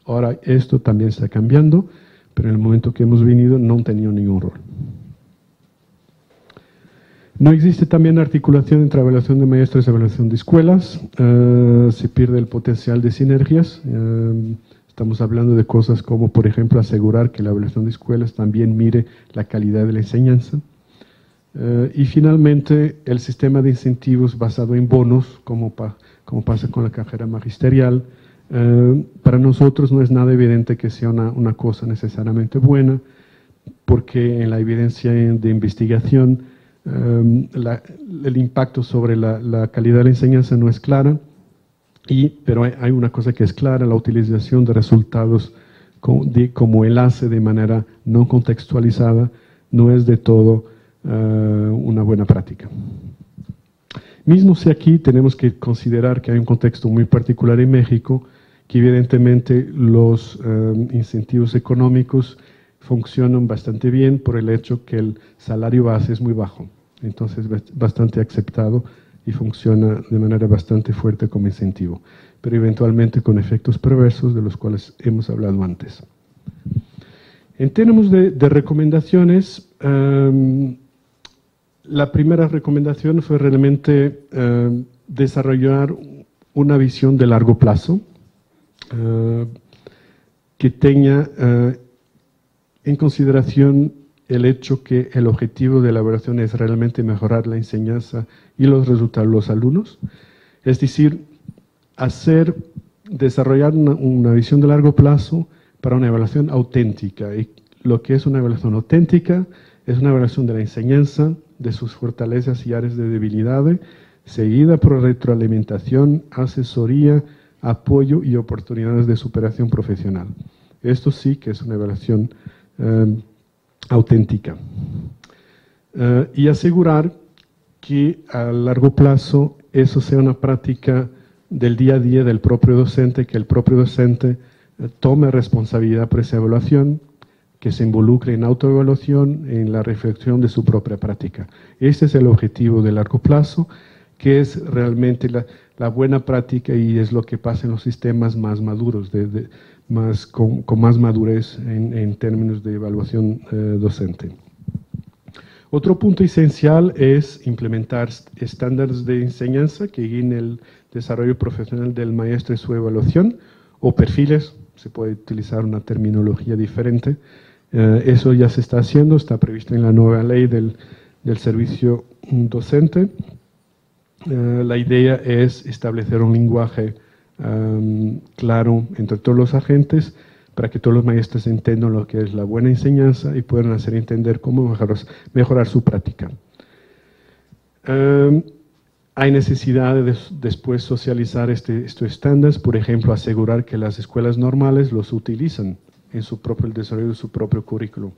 Ahora, esto también está cambiando, pero en el momento que hemos venido no han tenido ningún rol. No existe también articulación entre evaluación de maestros y evaluación de escuelas. Se pierde el potencial de sinergias. Estamos hablando de cosas como, por ejemplo, asegurar que la evaluación de escuelas también mire la calidad de la enseñanza. Y finalmente, el sistema de incentivos basado en bonos, como pasa con la carrera magisterial, para nosotros no es nada evidente que sea una cosa necesariamente buena, porque en la evidencia de investigación el impacto sobre la calidad de la enseñanza no es clara, pero hay una cosa que es clara: la utilización de resultados como enlace de manera no contextualizada no es de todo una buena práctica. Mismo si aquí tenemos que considerar que hay un contexto muy particular en México, que evidentemente los incentivos económicos funcionan bastante bien por el hecho que el salario base es muy bajo, entonces bastante aceptado y funciona de manera bastante fuerte como incentivo, pero eventualmente con efectos perversos de los cuales hemos hablado antes. En términos de recomendaciones, la primera recomendación fue realmente desarrollar una visión de largo plazo que tenga en consideración el hecho que el objetivo de la evaluación es realmente mejorar la enseñanza y los resultados de los alumnos. Es decir, desarrollar una visión de largo plazo para una evaluación auténtica. Y lo que es una evaluación auténtica es una evaluación de la enseñanza, de sus fortalezas y áreas de debilidad, seguida por retroalimentación, asesoría, apoyo y oportunidades de superación profesional. Esto sí que es una evaluación auténtica. Y asegurar que a largo plazo eso sea una práctica del día a día del propio docente, que el propio docente tome responsabilidad por esa evaluación, que se involucre en autoevaluación, en la reflexión de su propia práctica. Este es el objetivo de largo plazo, que es realmente la buena práctica, y es lo que pasa en los sistemas más maduros, con más madurez en términos de evaluación docente. Otro punto esencial es implementar estándares de enseñanza que guíen el desarrollo profesional del maestro y su evaluación, o perfiles, se puede utilizar una terminología diferente. Eso ya se está haciendo, está previsto en la nueva ley del servicio docente. La idea es establecer un lenguaje claro entre todos los agentes para que todos los maestros entiendan lo que es la buena enseñanza y puedan hacer entender cómo mejorar su práctica. Hay necesidad de después socializar estos estándares, por ejemplo, asegurar que las escuelas normales los utilizan en el desarrollo de su propio currículo.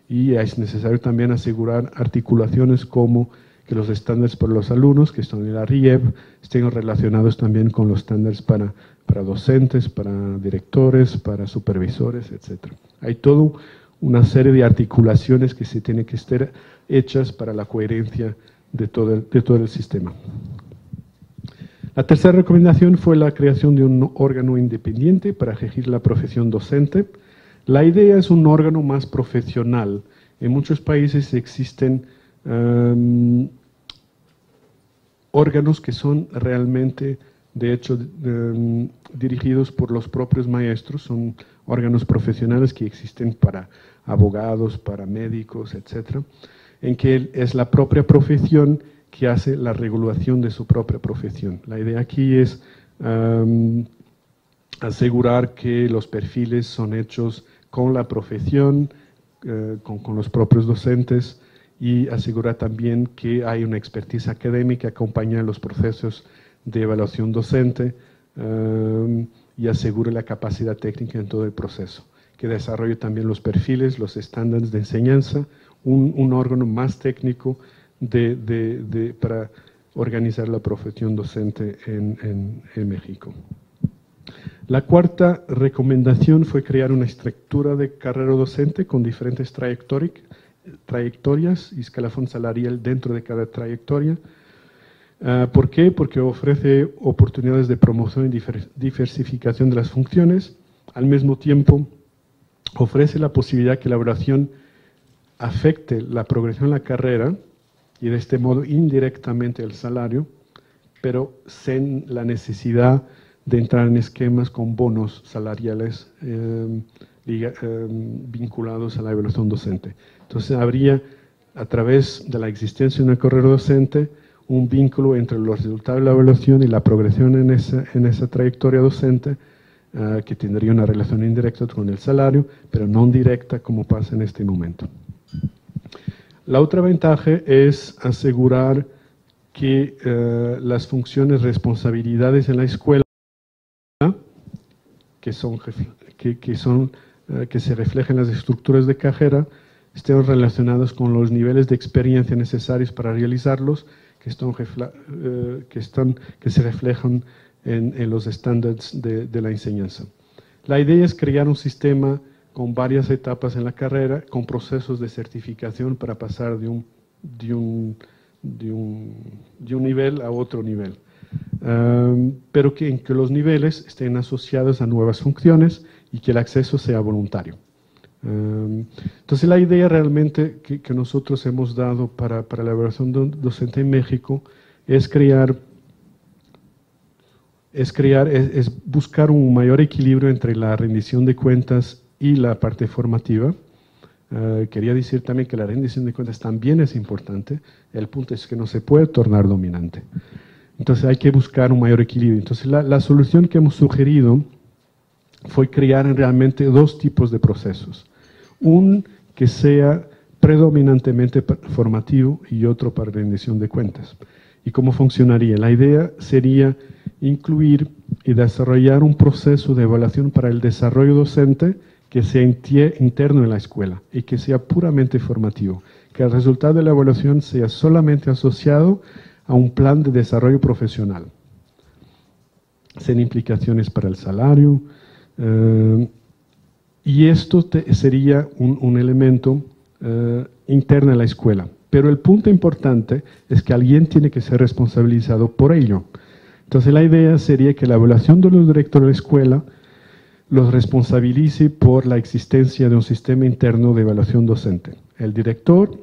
Y es necesario también asegurar articulaciones como que los estándares para los alumnos, que están en la RIEB, estén relacionados también con los estándares para docentes, para directores, para supervisores, etc. Hay toda una serie de articulaciones que se tienen que estar hechas para la coherencia de todo el sistema. La tercera recomendación fue la creación de un órgano independiente para regir la profesión docente. La idea es un órgano más profesional. En muchos países existen órganos que son realmente, de hecho, dirigidos por los propios maestros. Son órganos profesionales que existen para abogados, para médicos, etc., en que es la propia profesión que hace la regulación de su propia profesión. La idea aquí es asegurar que los perfiles son hechos con la profesión, con los propios docentes, y asegurar también que hay una expertise académica que acompaña los procesos de evaluación docente y asegure la capacidad técnica en todo el proceso, que desarrolle también los perfiles, los estándares de enseñanza, un órgano más técnico para organizar la profesión docente en México. La cuarta recomendación fue crear una estructura de carrera docente con diferentes trayectorias y escalafón salarial dentro de cada trayectoria. ¿Por qué? Porque ofrece oportunidades de promoción y diversificación de las funciones. Al mismo tiempo, ofrece la posibilidad que la evaluación afecte la progresión en la carrera y de este modo indirectamente el salario, pero sin la necesidad de entrar en esquemas con bonos salariales vinculados a la evaluación docente. Entonces habría, a través de la existencia de una carrera docente, un vínculo entre los resultados de la evaluación y la progresión en esa trayectoria docente, que tendría una relación indirecta con el salario, pero no directa como pasa en este momento. La otra ventaja es asegurar que las funciones, responsabilidades en la escuela, que se reflejan en las estructuras de carrera, estén relacionadas con los niveles de experiencia necesarios para realizarlos, que se reflejan en los estándares de la enseñanza. La idea es crear un sistema con varias etapas en la carrera, con procesos de certificación para pasar de un nivel a otro nivel. Pero en que los niveles estén asociados a nuevas funciones y que el acceso sea voluntario. Entonces la idea realmente que nosotros hemos dado para la evaluación docente en México es buscar un mayor equilibrio entre la rendición de cuentas y la parte formativa. Quería decir también que la rendición de cuentas también es importante, el punto es que no se puede tornar dominante. Entonces hay que buscar un mayor equilibrio. Entonces la solución que hemos sugerido fue crear realmente dos tipos de procesos. Un que sea predominantemente formativo y otro para rendición de cuentas. ¿Y cómo funcionaría? La idea sería incluir y desarrollar un proceso de evaluación para el desarrollo docente que sea interno en la escuela y que sea puramente formativo. Que el resultado de la evaluación sea solamente asociado a un plan de desarrollo profesional, sin implicaciones para el salario. Y esto sería un elemento interno en la escuela. Pero el punto importante es que alguien tiene que ser responsabilizado por ello. Entonces la idea sería que la evaluación de los directores de la escuela los responsabilice por la existencia de un sistema interno de evaluación docente. El director,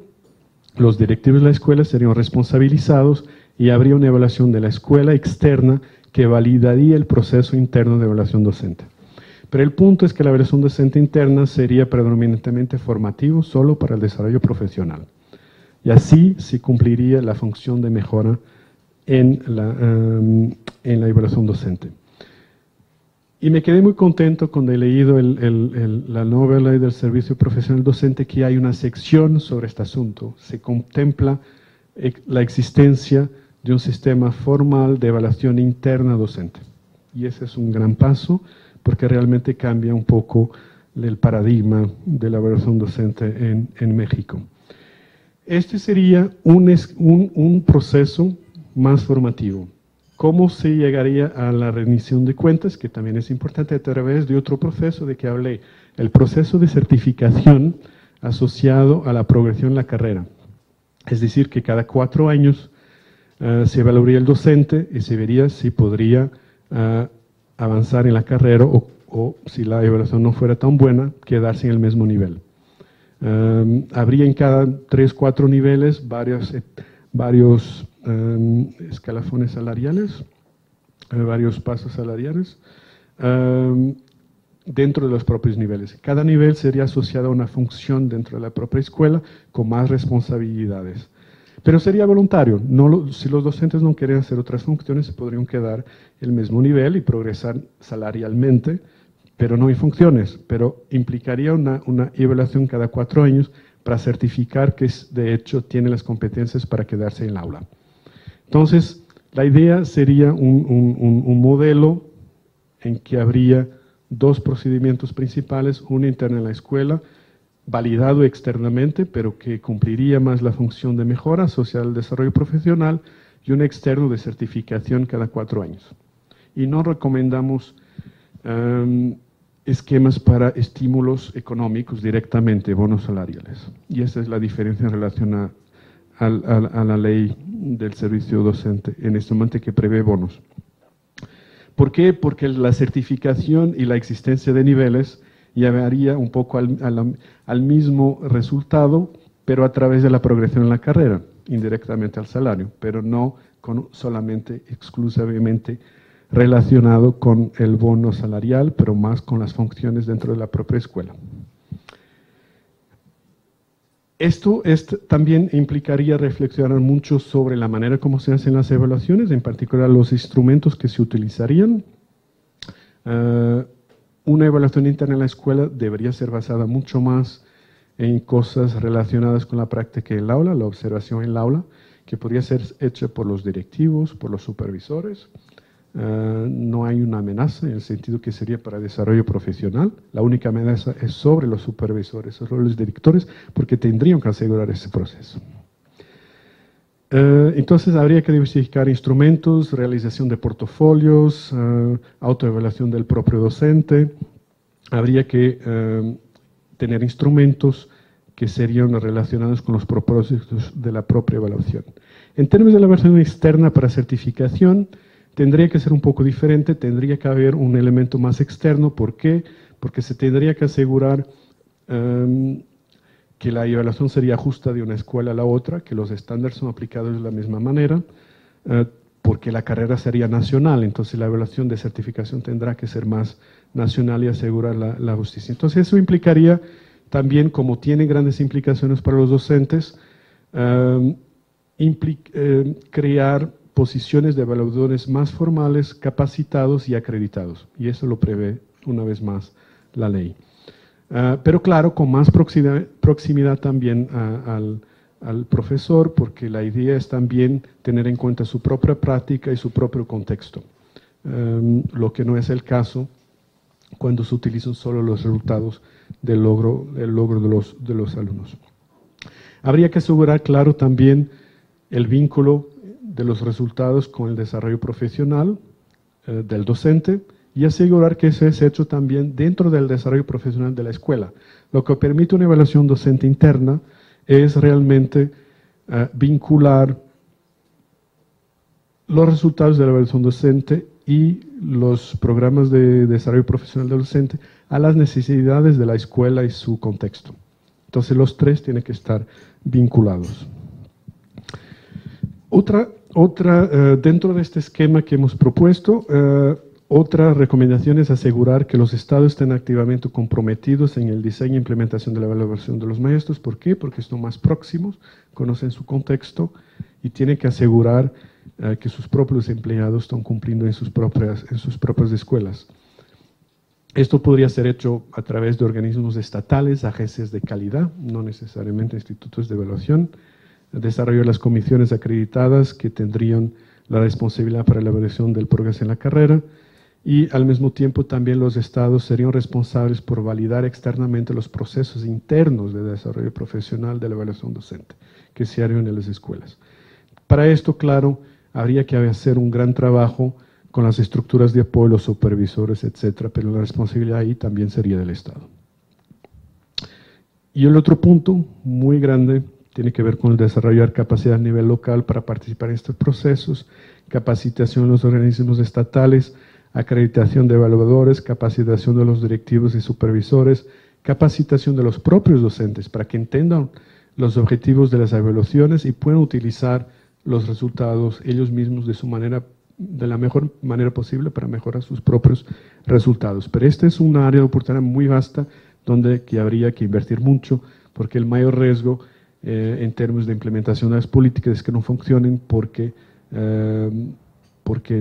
los directivos de la escuela serían responsabilizados y habría una evaluación de la escuela externa que validaría el proceso interno de evaluación docente. Pero el punto es que la evaluación docente interna sería predominantemente formativo solo para el desarrollo profesional. Y así se cumpliría la función de mejora en la evaluación docente. Y me quedé muy contento cuando he leído la nueva ley del servicio profesional docente, que hay una sección sobre este asunto. Se contempla la existencia de un sistema formal de evaluación interna docente. Y ese es un gran paso, porque realmente cambia un poco el paradigma de la evaluación docente en México. Este sería un proceso más formativo. ¿Cómo se llegaría a la rendición de cuentas? Que también es importante a través de otro proceso de que hablé, el proceso de certificación asociado a la progresión en la carrera. Es decir, que cada 4 años se evaluaría el docente y se vería si podría avanzar en la carrera o si la evaluación no fuera tan buena, quedarse en el mismo nivel. Habría en cada 3-4 niveles varios escalafones salariales, varios pasos salariales, dentro de los propios niveles. Cada nivel sería asociado a una función dentro de la propia escuela con más responsabilidades. Pero sería voluntario. Si los docentes no quieren hacer otras funciones, se podrían quedar el mismo nivel y progresar salarialmente, pero no en funciones. Pero implicaría una evaluación cada 4 años para certificar que de hecho tiene las competencias para quedarse en el aula. Entonces, la idea sería un modelo en que habría 2 procedimientos principales, uno interno en la escuela, validado externamente, pero que cumpliría más la función de mejora asociada al desarrollo profesional, y un externo de certificación cada 4 años. Y no recomendamos esquemas para estímulos económicos directamente, bonos salariales. Y esa es la diferencia en relación a la ley del servicio docente, en este momento que prevé bonos. ¿Por qué? Porque la certificación y la existencia de niveles llevaría un poco al mismo resultado, pero a través de la progresión en la carrera, indirectamente al salario, pero no solamente, exclusivamente relacionado con el bono salarial, pero más con las funciones dentro de la propia escuela. Esto también implicaría reflexionar mucho sobre la manera como se hacen las evaluaciones, en particular los instrumentos que se utilizarían. Una evaluación interna en la escuela debería ser basada mucho más en cosas relacionadas con la práctica en el aula, la observación en el aula, que podría ser hecha por los directivos, por los supervisores. No hay una amenaza en el sentido que sería para desarrollo profesional. La única amenaza es sobre los supervisores, sobre los directores, porque tendrían que asegurar ese proceso. Entonces habría que diversificar instrumentos, realización de portafolios, autoevaluación del propio docente. Habría que tener instrumentos que serían relacionados con los propósitos de la propia evaluación. En términos de la versión externa para certificación, tendría que ser un poco diferente, tendría que haber un elemento más externo. ¿Por qué? Porque se tendría que asegurar que la evaluación sería justa de una escuela a la otra, que los estándares son aplicados de la misma manera, porque la carrera sería nacional, entonces la evaluación de certificación tendrá que ser más nacional y asegurar la justicia. Entonces eso implicaría también, como tiene grandes implicaciones para los docentes, crear posiciones de evaluadores más formales, capacitados y acreditados. Y eso lo prevé una vez más la ley. Pero claro, con más proximidad también al profesor, porque la idea es también tener en cuenta su propia práctica y su propio contexto, lo que no es el caso cuando se utilizan solo los resultados del logro de los alumnos. Habría que asegurar, claro, también el vínculo de los resultados con el desarrollo profesional del docente, y asegurar que eso es hecho también dentro del desarrollo profesional de la escuela. Lo que permite una evaluación docente interna es realmente vincular los resultados de la evaluación docente y los programas de desarrollo profesional del docente a las necesidades de la escuela y su contexto. Entonces los tres tienen que estar vinculados. Dentro de este esquema que hemos propuesto, otra recomendación es asegurar que los estados estén activamente comprometidos en el diseño e implementación de la evaluación de los maestros. ¿Por qué? Porque están más próximos, conocen su contexto y tienen que asegurar que sus propios empleados están cumpliendo en sus propias escuelas. Esto podría ser hecho a través de organismos estatales, agencias de calidad, no necesariamente institutos de evaluación, desarrollo de las comisiones acreditadas que tendrían la responsabilidad para la evaluación del progreso en la carrera, y al mismo tiempo también los estados serían responsables por validar externamente los procesos internos de desarrollo profesional de la evaluación docente que se harían en las escuelas. Para esto, claro, habría que hacer un gran trabajo con las estructuras de apoyo, los supervisores, etcétera, pero la responsabilidad ahí también sería del Estado. Y el otro punto muy grande tiene que ver con el desarrollar capacidad a nivel local para participar en estos procesos, capacitación en los organismos estatales, acreditación de evaluadores, capacitación de los directivos y supervisores, capacitación de los propios docentes para que entiendan los objetivos de las evaluaciones y puedan utilizar los resultados ellos mismos de la mejor manera posible para mejorar sus propios resultados. Pero esta es un área de oportunidad muy vasta donde habría que invertir mucho, porque el mayor riesgo en términos de implementación de las políticas es que no funcionen porque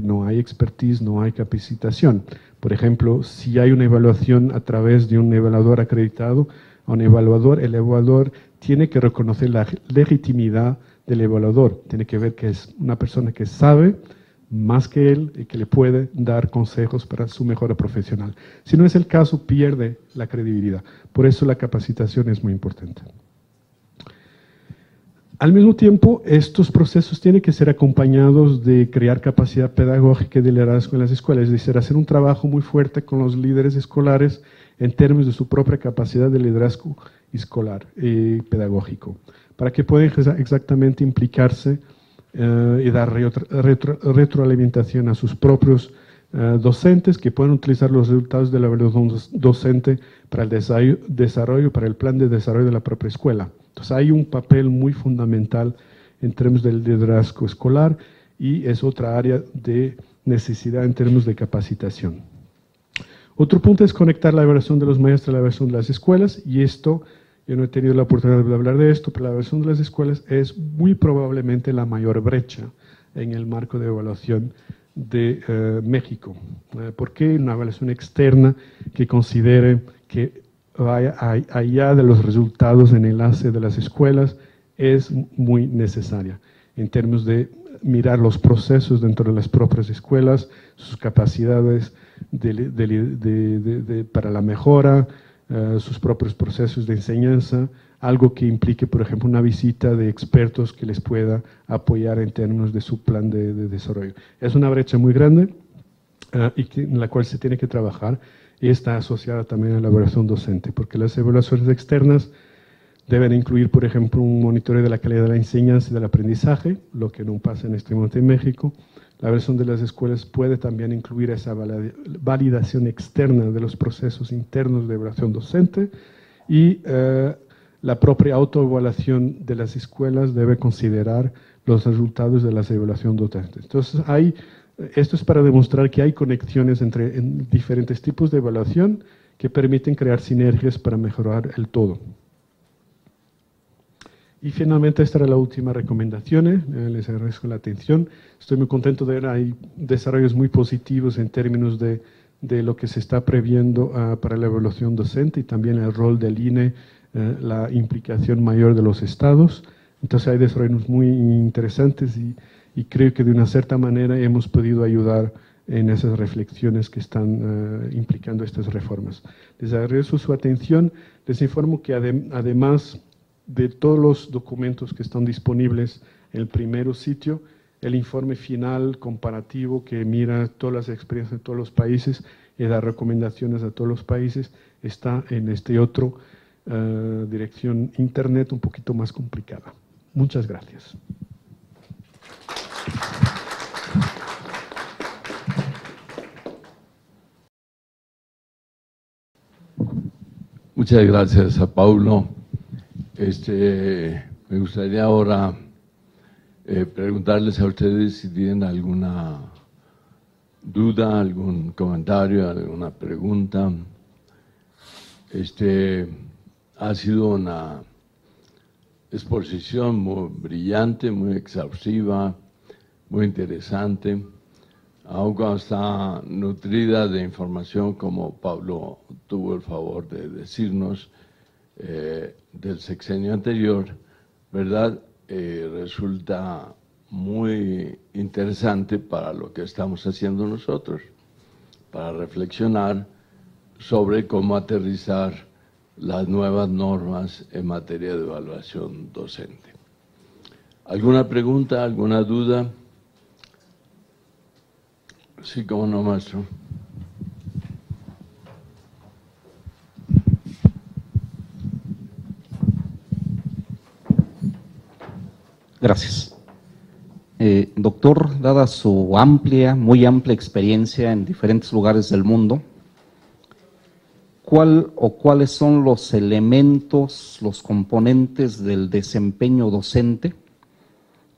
no hay expertise, no hay capacitación. Por ejemplo, si hay una evaluación a través de un evaluador acreditado, el evaluador tiene que reconocer la legitimidad del evaluador, tiene que ver que es una persona que sabe más que él y que le puede dar consejos para su mejora profesional. Si no es el caso, pierde la credibilidad. Por eso la capacitación es muy importante. Al mismo tiempo, estos procesos tienen que ser acompañados de crear capacidad pedagógica y de liderazgo en las escuelas, es decir, hacer un trabajo muy fuerte con los líderes escolares en términos de su propia capacidad de liderazgo escolar y pedagógico, para que puedan exactamente implicarse y dar retroalimentación a sus propios docentes, que puedan utilizar los resultados de la evaluación docente para el desarrollo, para el plan de desarrollo de la propia escuela. Entonces hay un papel muy fundamental en términos del liderazgo escolar y es otra área de necesidad en términos de capacitación. Otro punto es conectar la evaluación de los maestros a la evaluación de las escuelas, y esto, yo no he tenido la oportunidad de hablar de esto, pero la evaluación de las escuelas es muy probablemente la mayor brecha en el marco de evaluación de México. ¿Por qué? Una evaluación externa que considere que vaya allá de los resultados en enlace de las escuelas es muy necesaria en términos de mirar los procesos dentro de las propias escuelas, sus capacidades para la mejora, sus propios procesos de enseñanza, algo que implique, por ejemplo, una visita de expertos que les pueda apoyar en términos de su plan de desarrollo. Es una brecha muy grande en la cual se tiene que trabajar, y está asociada también a la evaluación docente, porque las evaluaciones externas deben incluir, por ejemplo, un monitoreo de la calidad de la enseñanza y del aprendizaje, lo que no pasa en este momento en México. La evaluación de las escuelas puede también incluir esa validación externa de los procesos internos de evaluación docente, y la propia autoevaluación de las escuelas debe considerar los resultados de la evaluación docente. Entonces, esto es para demostrar que hay conexiones entre diferentes tipos de evaluación que permiten crear sinergias para mejorar el todo. Y finalmente, esta era la última recomendación. Les agradezco la atención. Estoy muy contento de ver hay desarrollos muy positivos en términos de lo que se está previendo para la evaluación docente, y también el rol del INE, la implicación mayor de los estados. Entonces hay desarrollos muy interesantes, y creo que de una cierta manera hemos podido ayudar en esas reflexiones que están implicando estas reformas. Les agradezco su atención. Les informo que además de todos los documentos que están disponibles en el primer sitio, el informe final comparativo que mira todas las experiencias de todos los países y da recomendaciones a todos los países, está en este otro dirección internet un poquito más complicada. Muchas gracias. Muchas gracias a Paulo. Me gustaría ahora preguntarles a ustedes si tienen alguna duda, algún comentario, alguna pregunta. Ha sido una exposición muy brillante, muy exhaustiva, muy interesante, aun cuando está nutrida de información, como Pablo tuvo el favor de decirnos, del sexenio anterior, ¿verdad? Resulta muy interesante para lo que estamos haciendo nosotros, para reflexionar sobre cómo aterrizar las nuevas normas en materia de evaluación docente. ¿Alguna pregunta, alguna duda? Sí, cómo no, maestro. Gracias. Doctor, dada su muy amplia experiencia en diferentes lugares del mundo, ¿cuáles son los elementos, los componentes del desempeño docente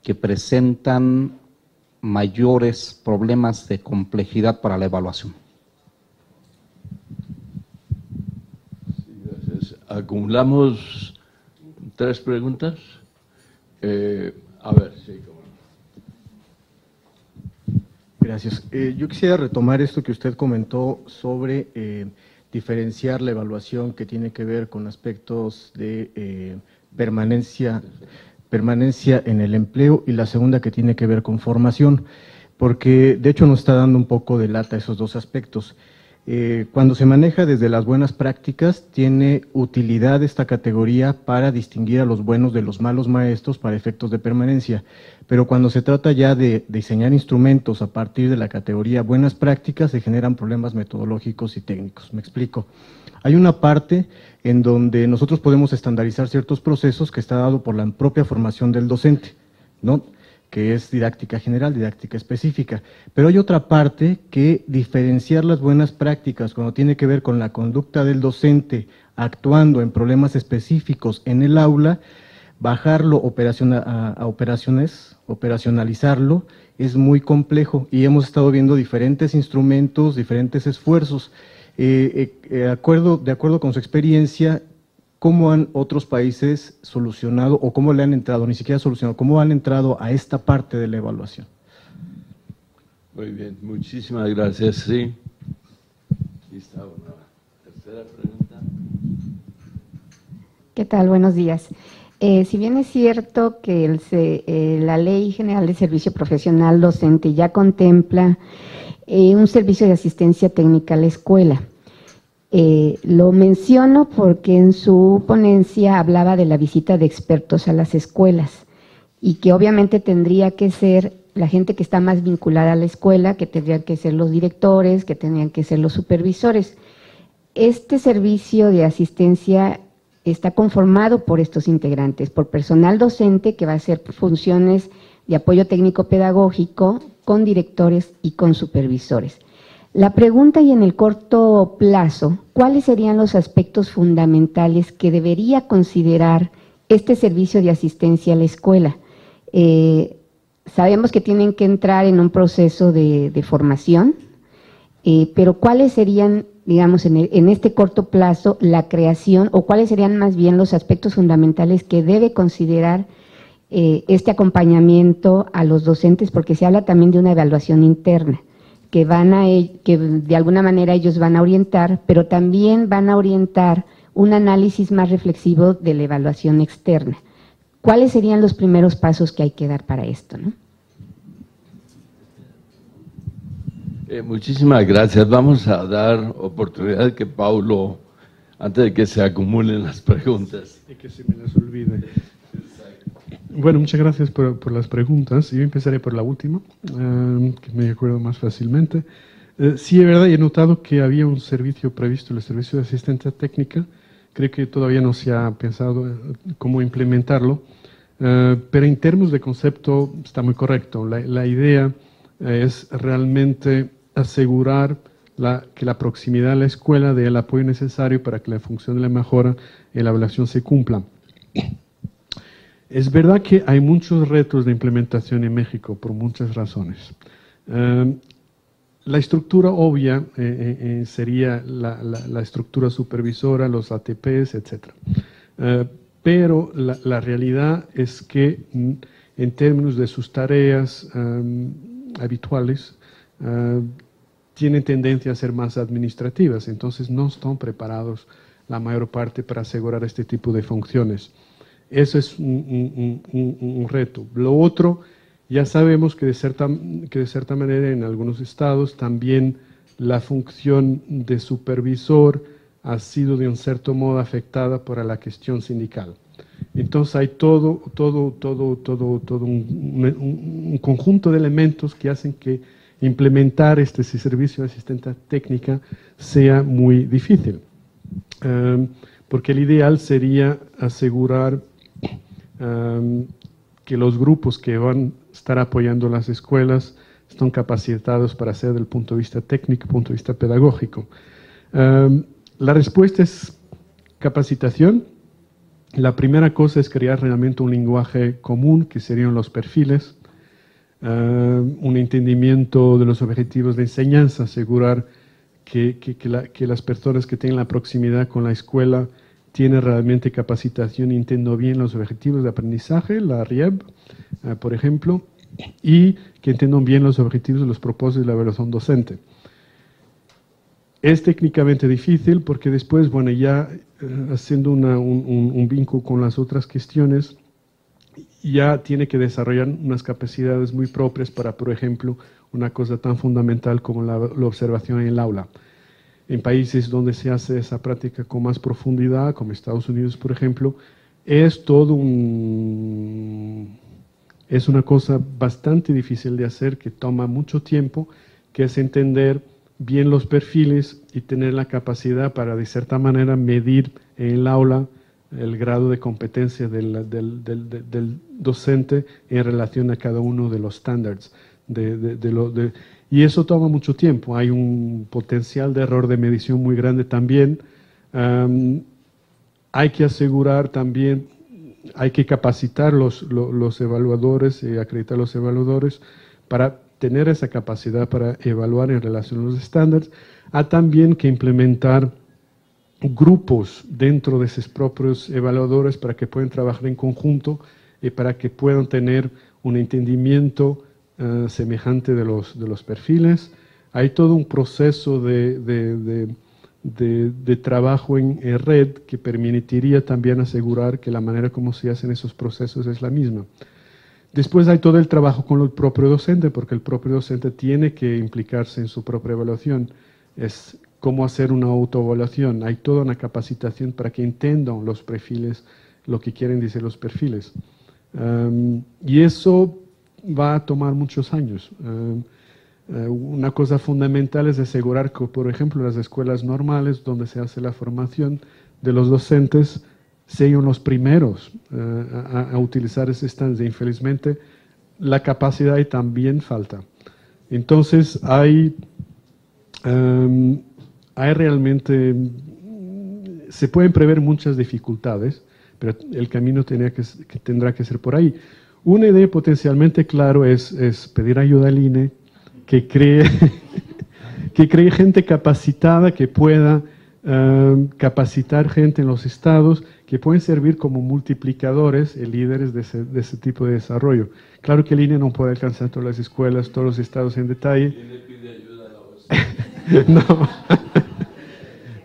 que presentan mayores problemas de complejidad para la evaluación? Sí, gracias. Acumulamos 3 preguntas. A ver, sí, cómo no. Gracias. Yo quisiera retomar esto que usted comentó sobre diferenciar la evaluación que tiene que ver con aspectos de permanencia en el empleo, y la segunda que tiene que ver con formación, porque de hecho nos está dando un poco de lata esos dos aspectos. Cuando se maneja desde las buenas prácticas, tiene utilidad esta categoría para distinguir a los buenos de los malos maestros para efectos de permanencia, pero cuando se trata ya de diseñar instrumentos a partir de la categoría buenas prácticas, se generan problemas metodológicos y técnicos. Me explico. Hay una parte en donde nosotros podemos estandarizar ciertos procesos que está dado por la propia formación del docente, ¿no?, que es didáctica general, didáctica específica. Pero hay otra parte que diferenciar las buenas prácticas cuando tiene que ver con la conducta del docente actuando en problemas específicos en el aula, bajarlo a operacionalizarlo es muy complejo y hemos estado viendo diferentes instrumentos, diferentes esfuerzos. De acuerdo con su experiencia, ¿cómo han otros países solucionado o cómo le han entrado, ni siquiera solucionado, cómo han entrado a esta parte de la evaluación? Muy bien, muchísimas gracias. Sí. Aquí está una tercera pregunta. ¿Qué tal? Buenos días. Si bien es cierto que la Ley General de Servicio Profesional Docente ya contempla un servicio de asistencia técnica a la escuela, lo menciono porque en su ponencia hablaba de la visita de expertos a las escuelas y que obviamente tendría que ser la gente que está más vinculada a la escuela, que tendrían que ser los directores, que tendrían que ser los supervisores. Este servicio de asistencia está conformado por estos integrantes, por personal docente que va a hacer funciones de apoyo técnico pedagógico con directores y con supervisores. La pregunta, y en el corto plazo, ¿cuáles serían los aspectos fundamentales que debería considerar este servicio de asistencia a la escuela? Sabemos que tienen que entrar en un proceso de formación, pero ¿cuáles serían, digamos, en este corto plazo, la creación, o cuáles serían más bien los aspectos fundamentales que debe considerar este acompañamiento a los docentes? Porque se habla también de una evaluación interna, que de alguna manera ellos van a orientar, pero también van a orientar un análisis más reflexivo de la evaluación externa. ¿Cuáles serían los primeros pasos que hay que dar para esto, ¿no? Muchísimas gracias. Vamos a dar oportunidad de que Paulo, antes de que se acumulen las preguntas. Y que se me las olvide. Bueno, muchas gracias por las preguntas. Yo empezaré por la última, que me acuerdo más fácilmente. Sí, es verdad, he notado que había un servicio previsto, el servicio de asistencia técnica. Creo que todavía no se ha pensado cómo implementarlo, pero en términos de concepto está muy correcto. La idea es realmente asegurar que la proximidad a la escuela dé el apoyo necesario para que la función de la mejora en la evaluación se cumpla. Es verdad que hay muchos retos de implementación en México por muchas razones. La estructura obvia sería la estructura supervisora, los ATPs, etc. Pero la realidad es que en términos de sus tareas habituales, tienen tendencia a ser más administrativas, entonces no están preparados la mayor parte para asegurar este tipo de funciones. Eso es un reto. Lo otro, ya sabemos que de cierta manera en algunos estados también la función de supervisor ha sido de un cierto modo afectada por la cuestión sindical. Entonces hay todo un conjunto de elementos que hacen que implementar este servicio de asistencia técnica sea muy difícil. Porque el ideal sería asegurar que los grupos que van a estar apoyando las escuelas están capacitados para hacer desde el punto de vista técnico, punto de vista pedagógico. La respuesta es capacitación. La primera cosa es crear realmente un lenguaje común, que serían los perfiles, un entendimiento de los objetivos de enseñanza, asegurar que las personas que tengan la proximidad con la escuela tienen realmente capacitación y entienden bien los objetivos de aprendizaje, la RIEB, por ejemplo, y que entiendan bien los objetivos y los propósitos de la evaluación docente. Es técnicamente difícil porque después, bueno, ya haciendo un vínculo con las otras cuestiones, ya tiene que desarrollar unas capacidades muy propias para, por ejemplo, una cosa tan fundamental como la observación en el aula. En países donde se hace esa práctica con más profundidad, como Estados Unidos, por ejemplo, es una cosa bastante difícil de hacer, que toma mucho tiempo, que es entender bien los perfiles y tener la capacidad para, de cierta manera, medir en el aula el grado de competencia del docente en relación a cada uno de los estándares. Y eso toma mucho tiempo. Hay un potencial de error de medición muy grande también. Hay que asegurar también hay que capacitar los evaluadores y acreditar los evaluadores para tener esa capacidad para evaluar en relación a los estándares. Hay también que implementar grupos dentro de esos propios evaluadores para que puedan trabajar en conjunto y para que puedan tener un entendimiento semejante de los perfiles. Hay todo un proceso de trabajo en red que permitiría también asegurar que la manera como se hacen esos procesos es la misma. Después hay todo el trabajo con el propio docente, porque el propio docente tiene que implicarse en su propia evaluación. Es cómo hacer una autoevaluación. Hay toda una capacitación para que entiendan los perfiles, lo que quieren decir los perfiles. Y eso va a tomar muchos años. Una cosa fundamental es asegurar que, por ejemplo, las escuelas normales donde se hace la formación de los docentes sean los primeros a utilizar ese estándar. Infelizmente, la capacidad ahí también falta. Entonces, hay realmente, se pueden prever muchas dificultades, pero el camino tendrá que ser por ahí. Una idea potencialmente claro es pedir ayuda al INE, que cree gente capacitada que pueda capacitar gente en los estados que pueden servir como multiplicadores y líderes de ese tipo de desarrollo. Claro que el INE no puede alcanzar todas las escuelas, todos los estados en detalle. ¿Quién le pide ayuda a la No,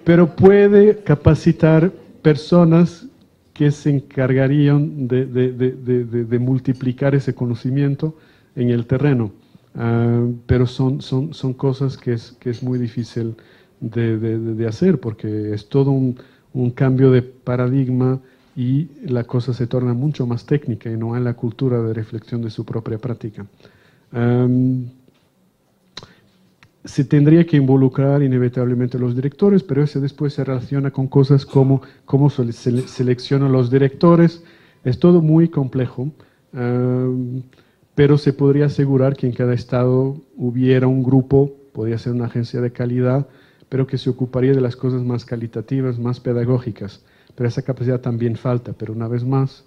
pero puede capacitar personas que se encargarían de multiplicar ese conocimiento en el terreno. Pero son cosas que es muy difícil de hacer, porque es todo un cambio de paradigma y la cosa se torna mucho más técnica y no hay la cultura de reflexión de su propia práctica. Se tendría que involucrar inevitablemente los directores, pero eso después se relaciona con cosas como cómo se seleccionan los directores. Es todo muy complejo. Pero se podría asegurar que en cada estado hubiera un grupo, podría ser una agencia de calidad, pero que se ocuparía de las cosas más calitativas, más pedagógicas. Pero esa capacidad también falta, pero una vez más,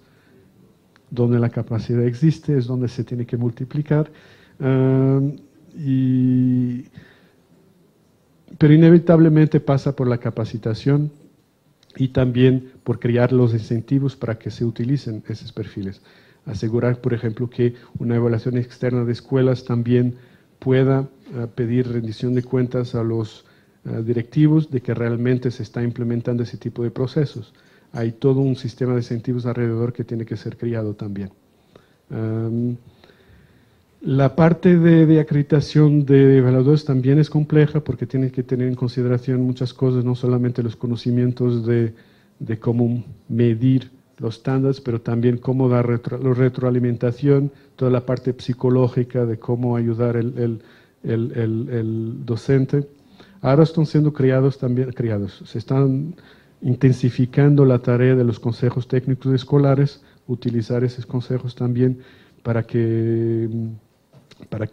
donde la capacidad existe es donde se tiene que multiplicar. Pero inevitablemente pasa por la capacitación y también por crear los incentivos para que se utilicen esos perfiles. Asegurar, por ejemplo, que una evaluación externa de escuelas también pueda pedir rendición de cuentas a los directivos de que realmente se está implementando ese tipo de procesos. Hay todo un sistema de incentivos alrededor que tiene que ser creado también. La parte de acreditación de evaluadores también es compleja porque tiene que tener en consideración muchas cosas, no solamente los conocimientos de cómo medir los estándares, pero también cómo dar la retroalimentación, toda la parte psicológica de cómo ayudar el docente. Ahora están siendo se están intensificando la tarea de los consejos técnicos escolares, utilizar esos consejos también para que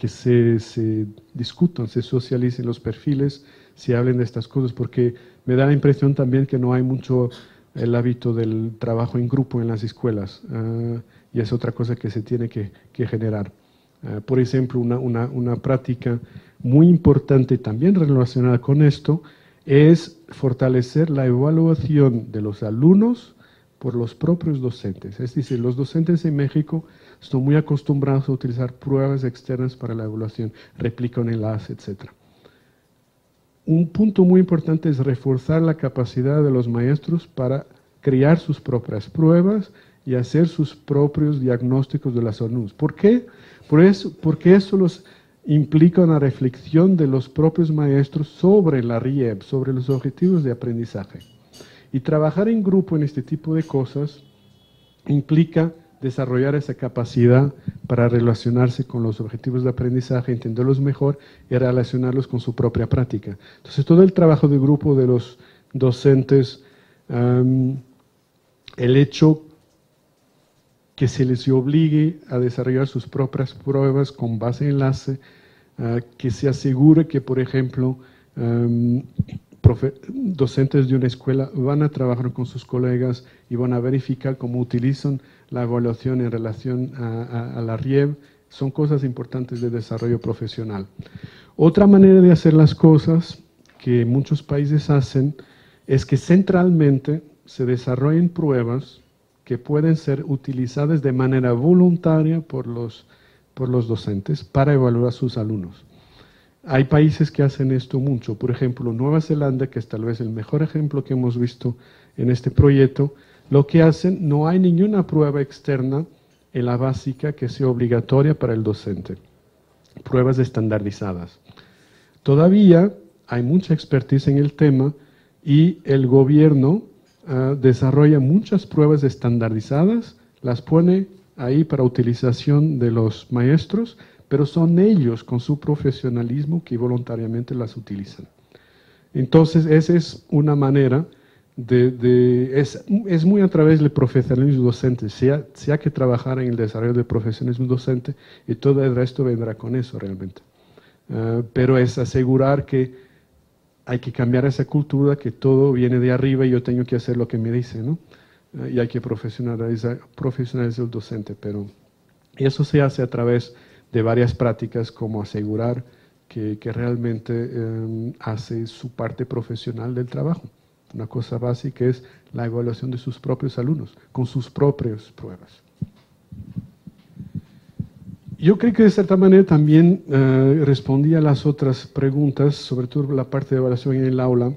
se discutan, se socialicen los perfiles, se hablen de estas cosas, porque me da la impresión también que no hay mucho el hábito del trabajo en grupo en las escuelas, y es otra cosa que se tiene que generar. Por ejemplo, una práctica muy importante también relacionada con esto es fortalecer la evaluación de los alumnos por los propios docentes. Es decir, los docentes en México están muy acostumbrados a utilizar pruebas externas para la evaluación, réplica un enlace, etc. Un punto muy importante es reforzar la capacidad de los maestros para crear sus propias pruebas y hacer sus propios diagnósticos de los alumnos. ¿Por qué? Porque eso los implica una reflexión de los propios maestros sobre la RIEP, sobre los objetivos de aprendizaje. Y trabajar en grupo en este tipo de cosas implica desarrollar esa capacidad para relacionarse con los objetivos de aprendizaje, entenderlos mejor y relacionarlos con su propia práctica. Entonces, todo el trabajo de grupo de los docentes, el hecho que se les obligue a desarrollar sus propias pruebas con base en enlace, que se asegure que, por ejemplo, docentes de una escuela van a trabajar con sus colegas y van a verificar cómo utilizan la evaluación en relación a la RIEV. Son cosas importantes de desarrollo profesional. Otra manera de hacer las cosas que muchos países hacen es que centralmente se desarrollen pruebas que pueden ser utilizadas de manera voluntaria por los docentes para evaluar a sus alumnos. Hay países que hacen esto mucho, por ejemplo, Nueva Zelanda, que es tal vez el mejor ejemplo que hemos visto en este proyecto. Lo que hacen, no hay ninguna prueba externa en la básica que sea obligatoria para el docente, pruebas estandarizadas. Todavía hay mucha expertise en el tema y el gobierno desarrolla muchas pruebas estandarizadas, las pone ahí para utilización de los maestros, pero son ellos con su profesionalismo que voluntariamente las utilizan. Entonces, esa es una manera es muy a través del profesionalismo docente. Se ha que trabajar en el desarrollo del profesionalismo docente y todo el resto vendrá con eso realmente. Pero es asegurar que hay que cambiar esa cultura, que todo viene de arriba y yo tengo que hacer lo que me dice, ¿no? Y hay que profesionalizar el docente, pero eso se hace a través de varias prácticas, como asegurar que realmente hace su parte profesional del trabajo. Una cosa básica es la evaluación de sus propios alumnos, con sus propias pruebas. Yo creo que de cierta manera también respondí a las otras preguntas, sobre todo la parte de evaluación en el aula.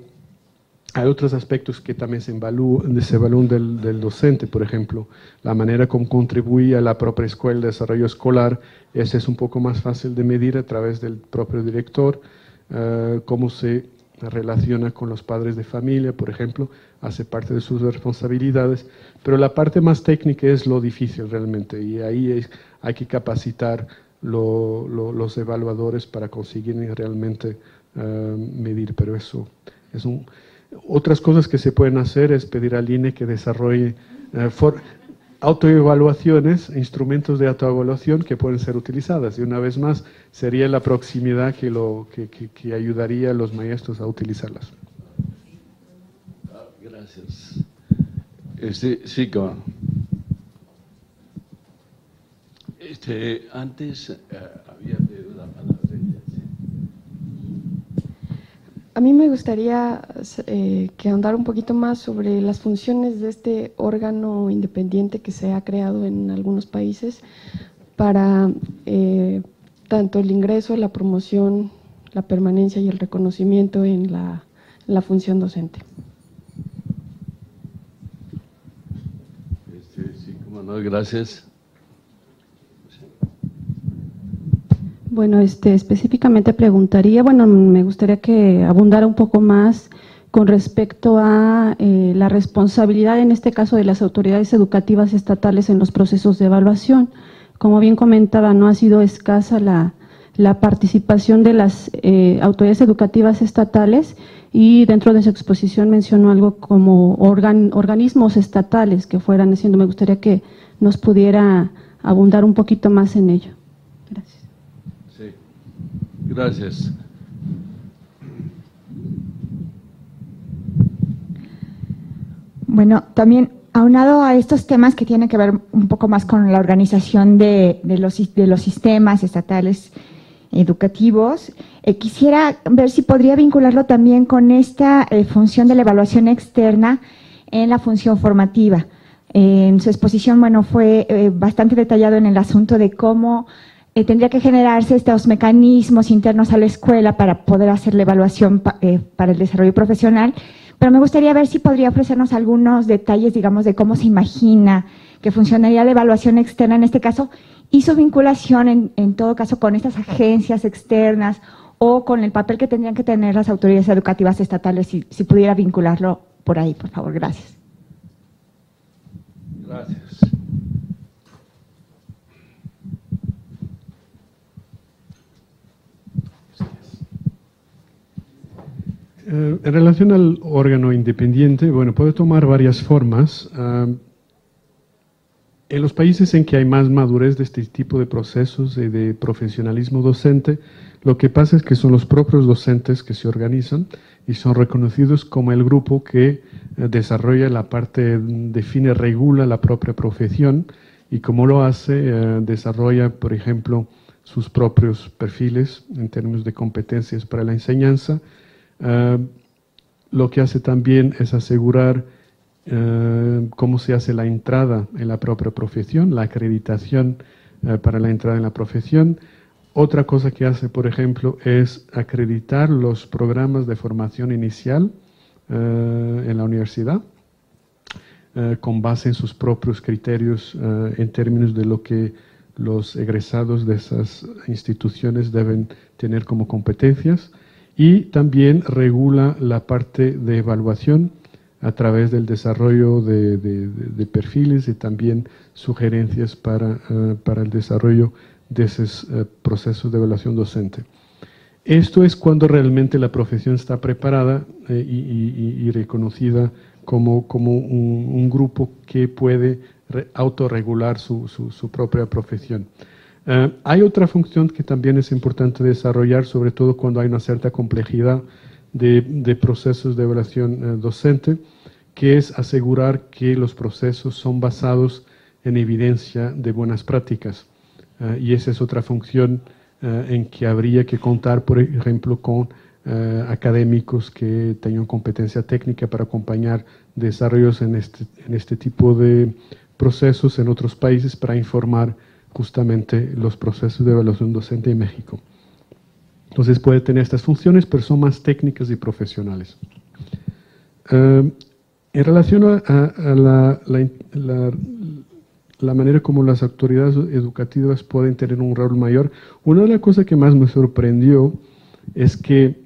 Hay otros aspectos que también se evalúan del docente, por ejemplo, la manera como contribuye a la propia escuela, el desarrollo escolar. Ese es un poco más fácil de medir a través del propio director, cómo se relaciona con los padres de familia, por ejemplo, hace parte de sus responsabilidades, pero la parte más técnica es lo difícil realmente, y ahí hay que capacitar los evaluadores para conseguir realmente medir, pero eso es otras cosas que se pueden hacer es pedir al INE que desarrolle autoevaluaciones, instrumentos de autoevaluación que pueden ser utilizadas. Y una vez más, sería la proximidad que ayudaría a los maestros a utilizarlas. Gracias. Sí, claro. Antes había pedido la palabra. A mí me gustaría que ahondara un poquito más sobre las funciones de este órgano independiente que se ha creado en algunos países para tanto el ingreso, la promoción, la permanencia y el reconocimiento en la función docente. Sí, cómo no, gracias. Bueno, específicamente preguntaría, bueno, me gustaría que abundara un poco más con respecto a la responsabilidad, en este caso, de las autoridades educativas estatales en los procesos de evaluación. Como bien comentaba, no ha sido escasa la participación de las autoridades educativas estatales, y dentro de su exposición mencionó algo como organismos estatales que fueran haciendo. Me gustaría que nos pudiera abundar un poquito más en ello. Gracias. Sí, gracias. Bueno, también aunado a estos temas que tienen que ver un poco más con la organización de los sistemas estatales educativos, quisiera ver si podría vincularlo también con esta función de la evaluación externa en la función formativa. En su exposición, bueno, fue bastante detallado en el asunto de cómo tendría que generarse estos mecanismos internos a la escuela para poder hacer la evaluación para el desarrollo profesional, pero me gustaría ver si podría ofrecernos algunos detalles, digamos, de cómo se imagina que funcionaría la evaluación externa en este caso y su vinculación en todo caso con estas agencias externas o con el papel que tendrían que tener las autoridades educativas estatales, si pudiera vincularlo por ahí, por favor. Gracias. Gracias. En relación al órgano independiente, bueno, puede tomar varias formas. En los países en que hay más madurez de este tipo de procesos y de profesionalismo docente, Lo que pasa es que son los propios docentes que se organizan y son reconocidos como el grupo que desarrolla la parte, define, regula la propia profesión y como lo hace, desarrolla, por ejemplo, sus propios perfiles en términos de competencias para la enseñanza. Lo que hace también es asegurar cómo se hace la entrada en la propia profesión, la acreditación para la entrada en la profesión. Otra cosa que hace, por ejemplo, es acreditar los programas de formación inicial en la universidad, con base en sus propios criterios en términos de lo que los egresados de esas instituciones deben tener como competencias, y también regula la parte de evaluación a través del desarrollo de perfiles y también sugerencias para el desarrollo de esos procesos de evaluación docente. Esto es cuando realmente la profesión está preparada y reconocida como un grupo que puede autorregular su propia profesión. Hay otra función que también es importante desarrollar, sobre todo cuando hay una cierta complejidad de procesos de evaluación docente, que es asegurar que los procesos son basados en evidencia de buenas prácticas. Y esa es otra función en que habría que contar, por ejemplo, con académicos que tengan competencia técnica para acompañar desarrollos en este tipo de procesos en otros países para informar justamente los procesos de evaluación docente en México. Entonces puede tener estas funciones, pero son más técnicas y profesionales. En relación a la manera como las autoridades educativas pueden tener un rol mayor, una de las cosas que más me sorprendió es que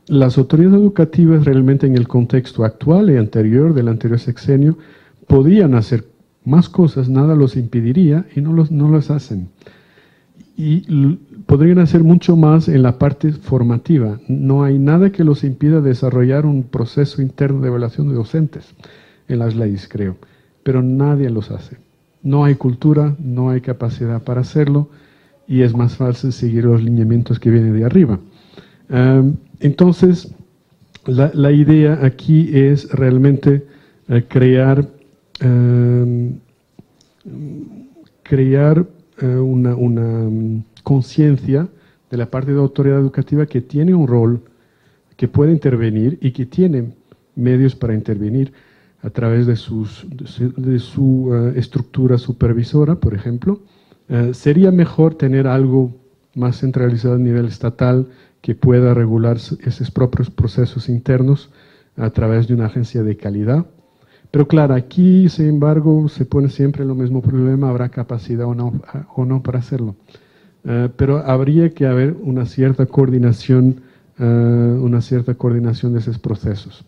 las autoridades educativas realmente en el contexto actual y anterior, del anterior sexenio, podían hacer más cosas, nada los impediría y no las hacen. Y podrían hacer mucho más en la parte formativa. No hay nada que los impida desarrollar un proceso interno de evaluación de docentes en las leyes, creo, pero nadie los hace. No hay cultura, no hay capacidad para hacerlo y es más fácil seguir los lineamientos que vienen de arriba. Entonces, la idea aquí es realmente crear una conciencia de la parte de la autoridad educativa que tiene un rol, que puede intervenir y que tiene medios para intervenir a través de su estructura supervisora, por ejemplo. Sería mejor tener algo más centralizado a nivel estatal que pueda regular esos propios procesos internos a través de una agencia de calidad. Pero claro, aquí, sin embargo, se pone siempre el mismo problema, habrá capacidad o no para hacerlo. Pero habría que haber una cierta coordinación de esos procesos.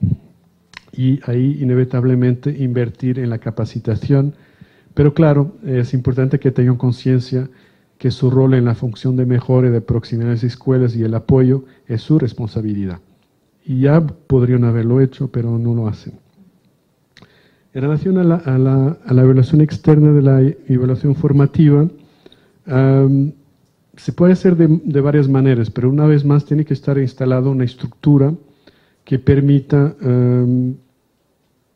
Y ahí, inevitablemente, invertir en la capacitación. Pero claro, es importante que tengan conciencia que su rol en la función de mejora y de proximidad de las escuelas y el apoyo es su responsabilidad. Y ya podrían haberlo hecho, pero no lo hacen. En relación a la evaluación externa de la evaluación formativa, se puede hacer de varias maneras, pero una vez más tiene que estar instalada una estructura que permita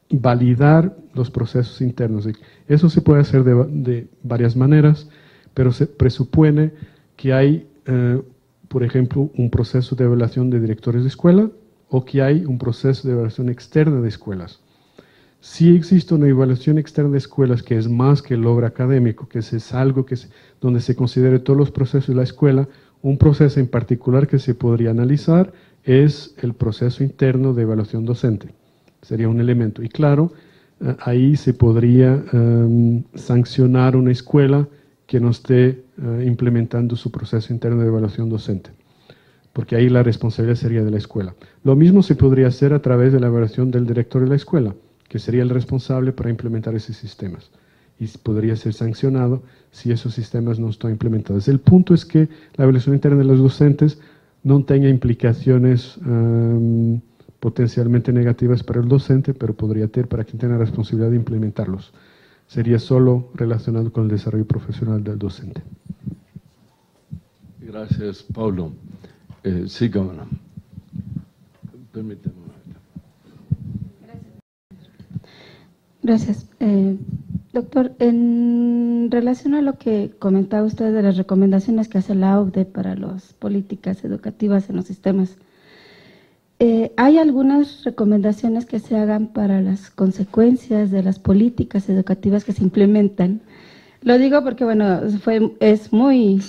validar los procesos internos. Eso se puede hacer de varias maneras, pero se presupone que hay, por ejemplo, un proceso de evaluación de directores de escuela o que hay un proceso de evaluación externa de escuelas. Si existe una evaluación externa de escuelas que es más que el logro académico, que es algo donde se considere todos los procesos de la escuela, un proceso en particular que se podría analizar es el proceso interno de evaluación docente. Sería un elemento. Y claro, ahí se podría sancionar una escuela que no esté implementando su proceso interno de evaluación docente, porque ahí la responsabilidad sería de la escuela. Lo mismo se podría hacer a través de la evaluación del director de la escuela, que sería el responsable para implementar esos sistemas. Y podría ser sancionado si esos sistemas no están implementados. El punto es que la evaluación interna de los docentes no tenga implicaciones potencialmente negativas para el docente, pero podría tener para quien tenga la responsabilidad de implementarlos. Sería solo relacionado con el desarrollo profesional del docente. Gracias, Paulo. Sí, cómo no. Permítame. Gracias. Doctor, en relación a lo que comentaba usted de las recomendaciones que hace la OCDE para las políticas educativas en los sistemas, ¿hay algunas recomendaciones que se hagan para las consecuencias de las políticas educativas que se implementan? Lo digo porque, bueno, es muy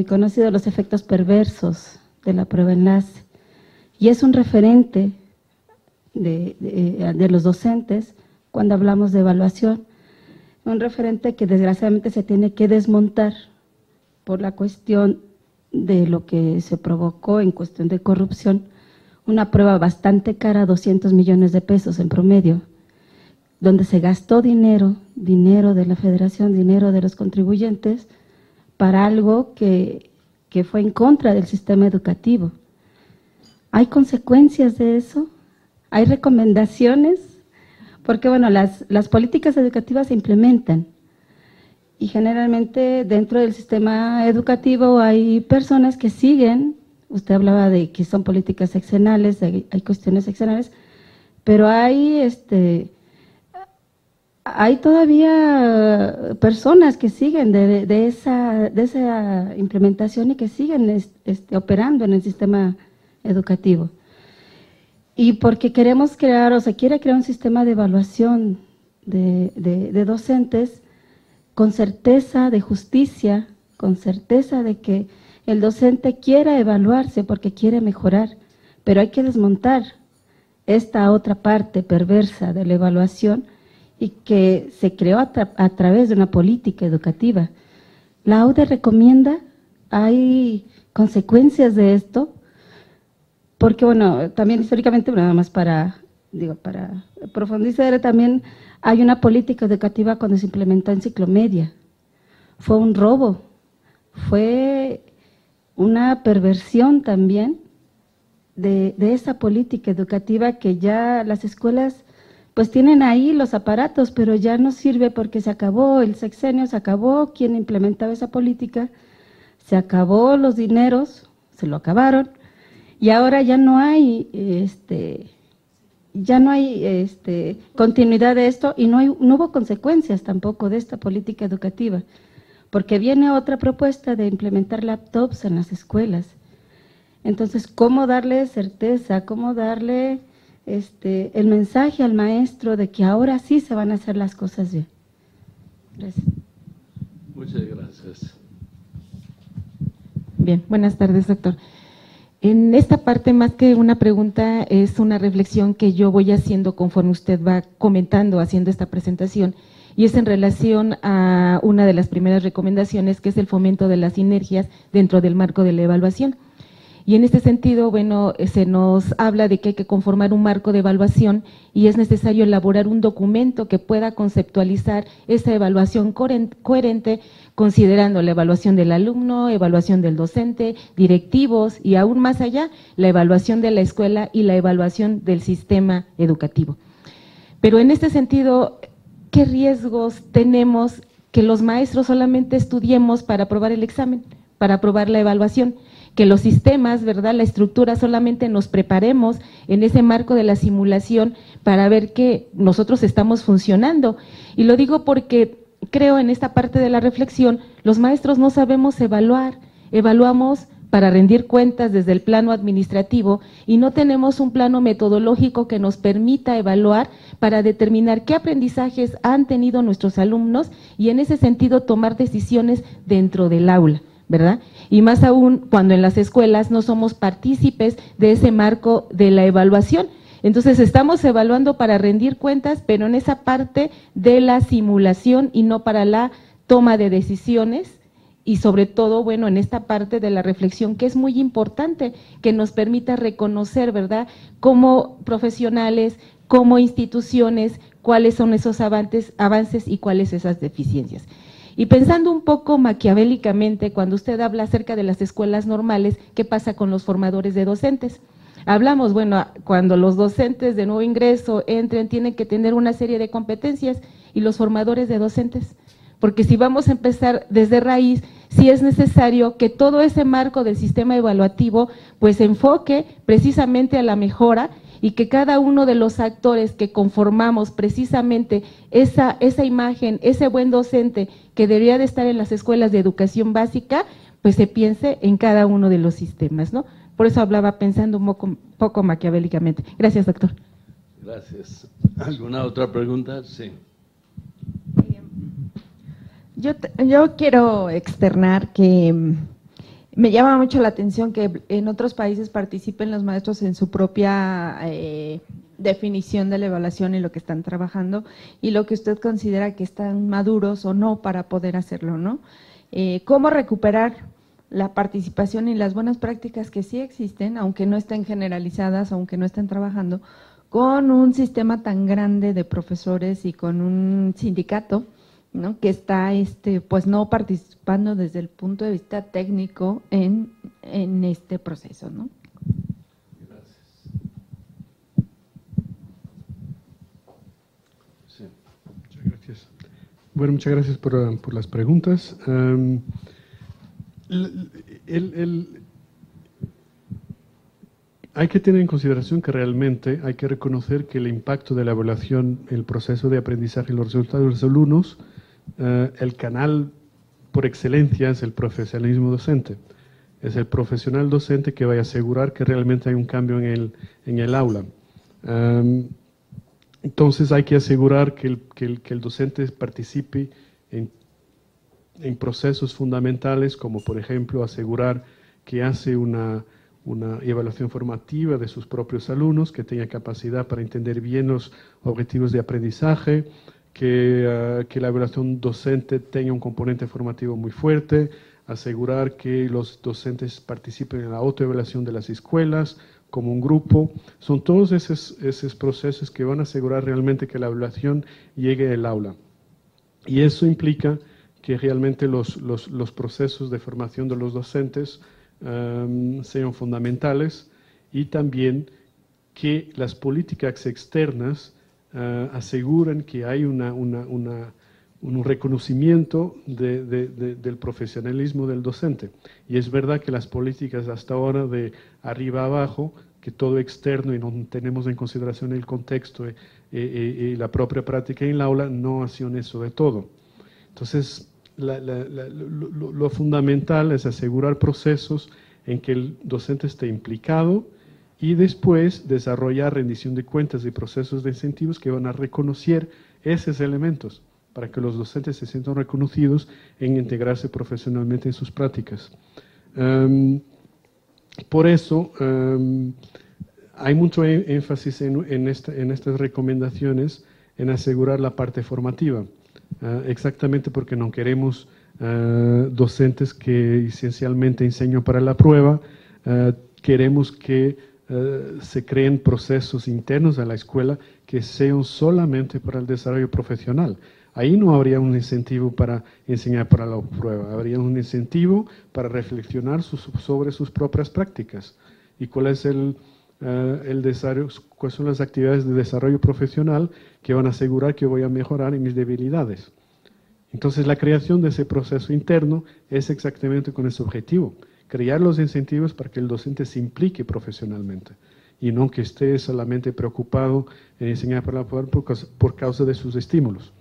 conocido los efectos perversos de la prueba enlace y es un referente de los docentes cuando hablamos de evaluación, un referente que desgraciadamente se tiene que desmontar por la cuestión de lo que se provocó en cuestión de corrupción, una prueba bastante cara, 200 millones de pesos en promedio, donde se gastó dinero de la federación, dinero de los contribuyentes, para algo que fue en contra del sistema educativo. ¿Hay consecuencias de eso? ¿Hay recomendaciones? Porque, bueno, las políticas educativas se implementan y generalmente dentro del sistema educativo hay personas que siguen, usted hablaba de que son políticas seccionales, hay cuestiones seccionales, pero hay todavía personas que siguen de esa implementación y que siguen operando en el sistema educativo. Y porque queremos crear o se quiere crear un sistema de evaluación de docentes con certeza de justicia, con certeza de que el docente quiera evaluarse porque quiere mejorar, pero hay que desmontar esta otra parte perversa de la evaluación y que se creó a través de una política educativa. La OCDE recomienda, hay consecuencias de esto, porque, bueno, también históricamente, nada más para profundizar, también hay una política educativa cuando se implementó en ciclomedia. Fue un robo, fue una perversión también de esa política educativa que ya las escuelas pues tienen ahí los aparatos, pero ya no sirve porque se acabó el sexenio, se acabó quien implementaba esa política, se acabó los dineros, se lo acabaron. Y ahora ya no hay continuidad de esto y no hubo consecuencias tampoco de esta política educativa, porque viene otra propuesta de implementar laptops en las escuelas. Entonces, ¿cómo darle certeza? ¿Cómo darle el mensaje al maestro de que ahora sí se van a hacer las cosas bien? Gracias. Muchas gracias. Bien, buenas tardes, doctor. En esta parte, más que una pregunta, es una reflexión que yo voy haciendo conforme usted va comentando, haciendo esta presentación, y es en relación a una de las primeras recomendaciones, que es el fomento de las sinergias dentro del marco de la evaluación. Y en este sentido, bueno, se nos habla de que hay que conformar un marco de evaluación y es necesario elaborar un documento que pueda conceptualizar esa evaluación coherente, considerando la evaluación del alumno, evaluación del docente, directivos y aún más allá, la evaluación de la escuela y la evaluación del sistema educativo. Pero en este sentido, ¿qué riesgos tenemos que los maestros solamente estudiemos para aprobar el examen, para aprobar la evaluación? Que los sistemas, ¿verdad?, la estructura, solamente nos preparemos en ese marco de la simulación para ver que nosotros estamos funcionando. Y lo digo porque creo en esta parte de la reflexión, los maestros no sabemos evaluar, evaluamos para rendir cuentas desde el plano administrativo y no tenemos un plano metodológico que nos permita evaluar para determinar qué aprendizajes han tenido nuestros alumnos y en ese sentido tomar decisiones dentro del aula, ¿verdad? Y más aún cuando en las escuelas no somos partícipes de ese marco de la evaluación. Entonces estamos evaluando para rendir cuentas, pero en esa parte de la simulación y no para la toma de decisiones y sobre todo, bueno, en esta parte de la reflexión que es muy importante, que nos permita reconocer, ¿verdad?, como profesionales, como instituciones, cuáles son esos avances y cuáles esas deficiencias. Y pensando un poco maquiavélicamente, cuando usted habla acerca de las escuelas normales, ¿qué pasa con los formadores de docentes? Hablamos, bueno, cuando los docentes de nuevo ingreso entren, tienen que tener una serie de competencias, y los formadores de docentes, porque si vamos a empezar desde raíz, sí es necesario que todo ese marco del sistema evaluativo pues se enfoque precisamente a la mejora y que cada uno de los actores que conformamos precisamente esa imagen, ese buen docente que debería de estar en las escuelas de educación básica, pues se piense en cada uno de los sistemas, ¿no? Por eso hablaba pensando un poco maquiavélicamente. Gracias, doctor. Gracias. ¿Alguna otra pregunta? Sí. Yo quiero externar que me llama mucho la atención que en otros países participen los maestros en su propia definición de la evaluación y lo que están trabajando y lo que usted considera que están maduros o no para poder hacerlo, ¿no? ¿Cómo recuperar la participación y las buenas prácticas que sí existen, aunque no estén generalizadas, aunque no estén trabajando, con un sistema tan grande de profesores y con un sindicato, ¿no?, que está pues no participando desde el punto de vista técnico en este proceso, ¿no? Gracias. Sí. Muchas gracias. Bueno, muchas gracias por las preguntas. Hay que tener en consideración que realmente hay que reconocer que el impacto de la evaluación, el proceso de aprendizaje y los resultados de los alumnos, el canal por excelencia es el profesionalismo docente. Es el profesional docente que va a asegurar que realmente hay un cambio en el aula. Entonces hay que asegurar que el docente participe en procesos fundamentales, como por ejemplo asegurar que hace una evaluación formativa de sus propios alumnos, que tenga capacidad para entender bien los objetivos de aprendizaje, que la evaluación docente tenga un componente formativo muy fuerte, asegurar que los docentes participen en la autoevaluación de las escuelas como un grupo. Son todos esos procesos que van a asegurar realmente que la evaluación llegue al aula. Y eso implica que realmente los procesos de formación de los docentes sean fundamentales y también que las políticas externas aseguren que hay un reconocimiento del profesionalismo del docente. Y es verdad que las políticas hasta ahora de arriba abajo, que todo externo y no tenemos en consideración el contexto y la propia práctica en el aula, no hacen eso de todo. Entonces, lo fundamental es asegurar procesos en que el docente esté implicado y después desarrollar rendición de cuentas y procesos de incentivos que van a reconocer esos elementos para que los docentes se sientan reconocidos en integrarse profesionalmente en sus prácticas. Por eso hay mucho énfasis en estas recomendaciones en asegurar la parte formativa, exactamente porque no queremos docentes que esencialmente enseñan para la prueba, queremos que se creen procesos internos a la escuela que sean solamente para el desarrollo profesional. Ahí no habría un incentivo para enseñar para la prueba, habría un incentivo para reflexionar sobre sus propias prácticas y cuál es el desarrollo, cuáles son las actividades de desarrollo profesional que van a asegurar que voy a mejorar en mis debilidades. Entonces la creación de ese proceso interno es exactamente con ese objetivo, crear los incentivos para que el docente se implique profesionalmente y no que esté solamente preocupado en enseñar para la prueba por causa de sus estímulos.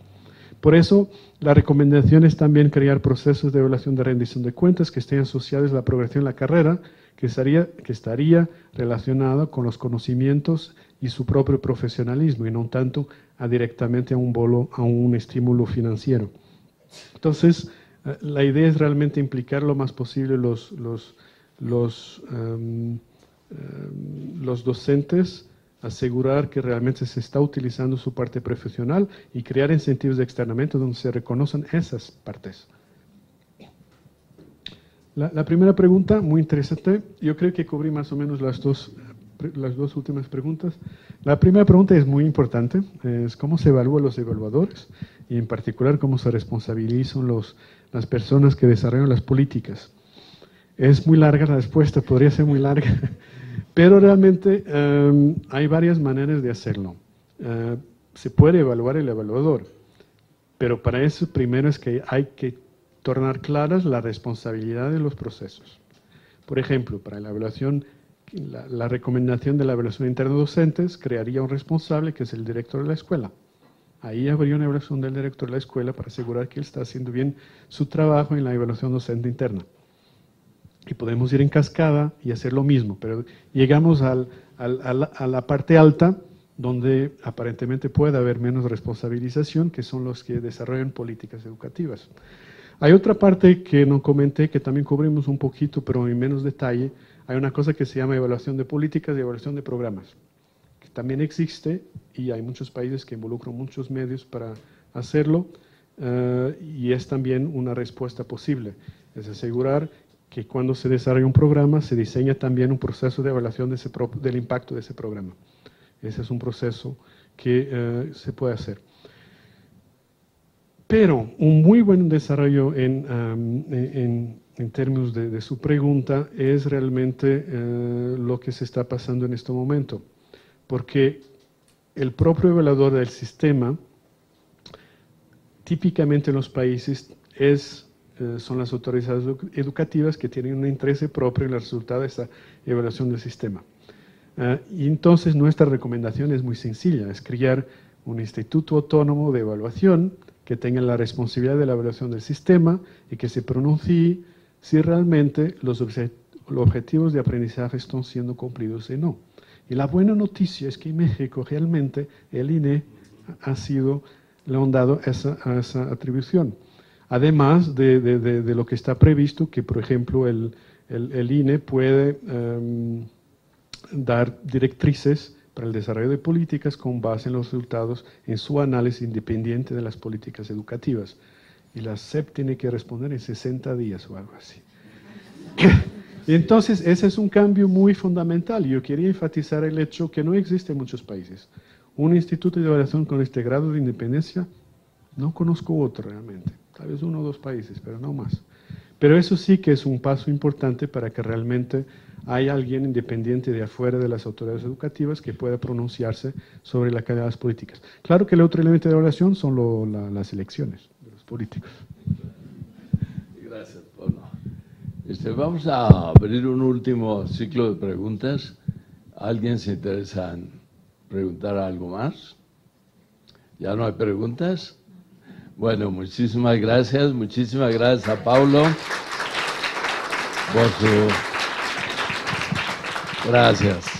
Por eso, la recomendación es también crear procesos de evaluación de rendición de cuentas que estén asociados a la progresión en la carrera, que estaría relacionado con los conocimientos y su propio profesionalismo, y no tanto directamente a un estímulo financiero. Entonces, la idea es realmente implicar lo más posible los docentes, asegurar que realmente se está utilizando su parte profesional y crear incentivos de externamiento donde se reconozcan esas partes. La primera pregunta, muy interesante, yo creo que cubrí más o menos las dos últimas preguntas. La primera pregunta es muy importante, es cómo se evalúan los evaluadores y en particular cómo se responsabilizan las personas que desarrollan las políticas. Es muy larga la respuesta, podría ser muy larga, pero realmente hay varias maneras de hacerlo. Se puede evaluar el evaluador. Pero para eso primero es que hay que tornar claras la responsabilidad de los procesos. Por ejemplo, para la evaluación, la recomendación de la evaluación interna de docentes crearía un responsable que es el director de la escuela. Ahí habría una evaluación del director de la escuela para asegurar que él está haciendo bien su trabajo en la evaluación docente interna. Y podemos ir en cascada y hacer lo mismo, pero llegamos a la parte alta, donde aparentemente puede haber menos responsabilización, que son los que desarrollan políticas educativas. Hay otra parte que no comenté, que también cubrimos un poquito, pero en menos detalle. Hay una cosa que se llama evaluación de políticas y evaluación de programas, que también existe y hay muchos países que involucran muchos medios para hacerlo, y es también una respuesta posible. Es asegurar que cuando se desarrolla un programa se diseña también un proceso de evaluación del impacto de ese programa. Ese es un proceso que se puede hacer. Pero un muy buen desarrollo en términos de su pregunta es realmente lo que se está pasando en este momento. Porque el propio evaluador del sistema, típicamente en los países, son las autoridades educativas que tienen un interés propio en el resultado de esa evaluación del sistema. Y entonces nuestra recomendación es muy sencilla, es crear un instituto autónomo de evaluación que tenga la responsabilidad de la evaluación del sistema y que se pronuncie si realmente los objetivos de aprendizaje están siendo cumplidos o no. Y la buena noticia es que en México realmente el INE le han dado esa atribución. Además de lo que está previsto, que por ejemplo el INE puede dar directrices para el desarrollo de políticas con base en los resultados en su análisis independiente de las políticas educativas. Y la SEP tiene que responder en 60 días o algo así. Y entonces ese es un cambio muy fundamental. Yo quería enfatizar el hecho que no existe en muchos países un instituto de evaluación con este grado de independencia. No conozco otro realmente, tal vez 1 o 2 países, pero no más. Pero eso sí que es un paso importante para que realmente haya alguien independiente de afuera de las autoridades educativas que pueda pronunciarse sobre la calidad de las políticas. Claro que el otro elemento de evaluación son las elecciones de los políticos. Gracias, Pablo. Vamos a abrir un último ciclo de preguntas. ¿Alguien se interesa en preguntar algo más? ¿Ya no hay preguntas? Bueno, muchísimas gracias a Pablo por su... Gracias.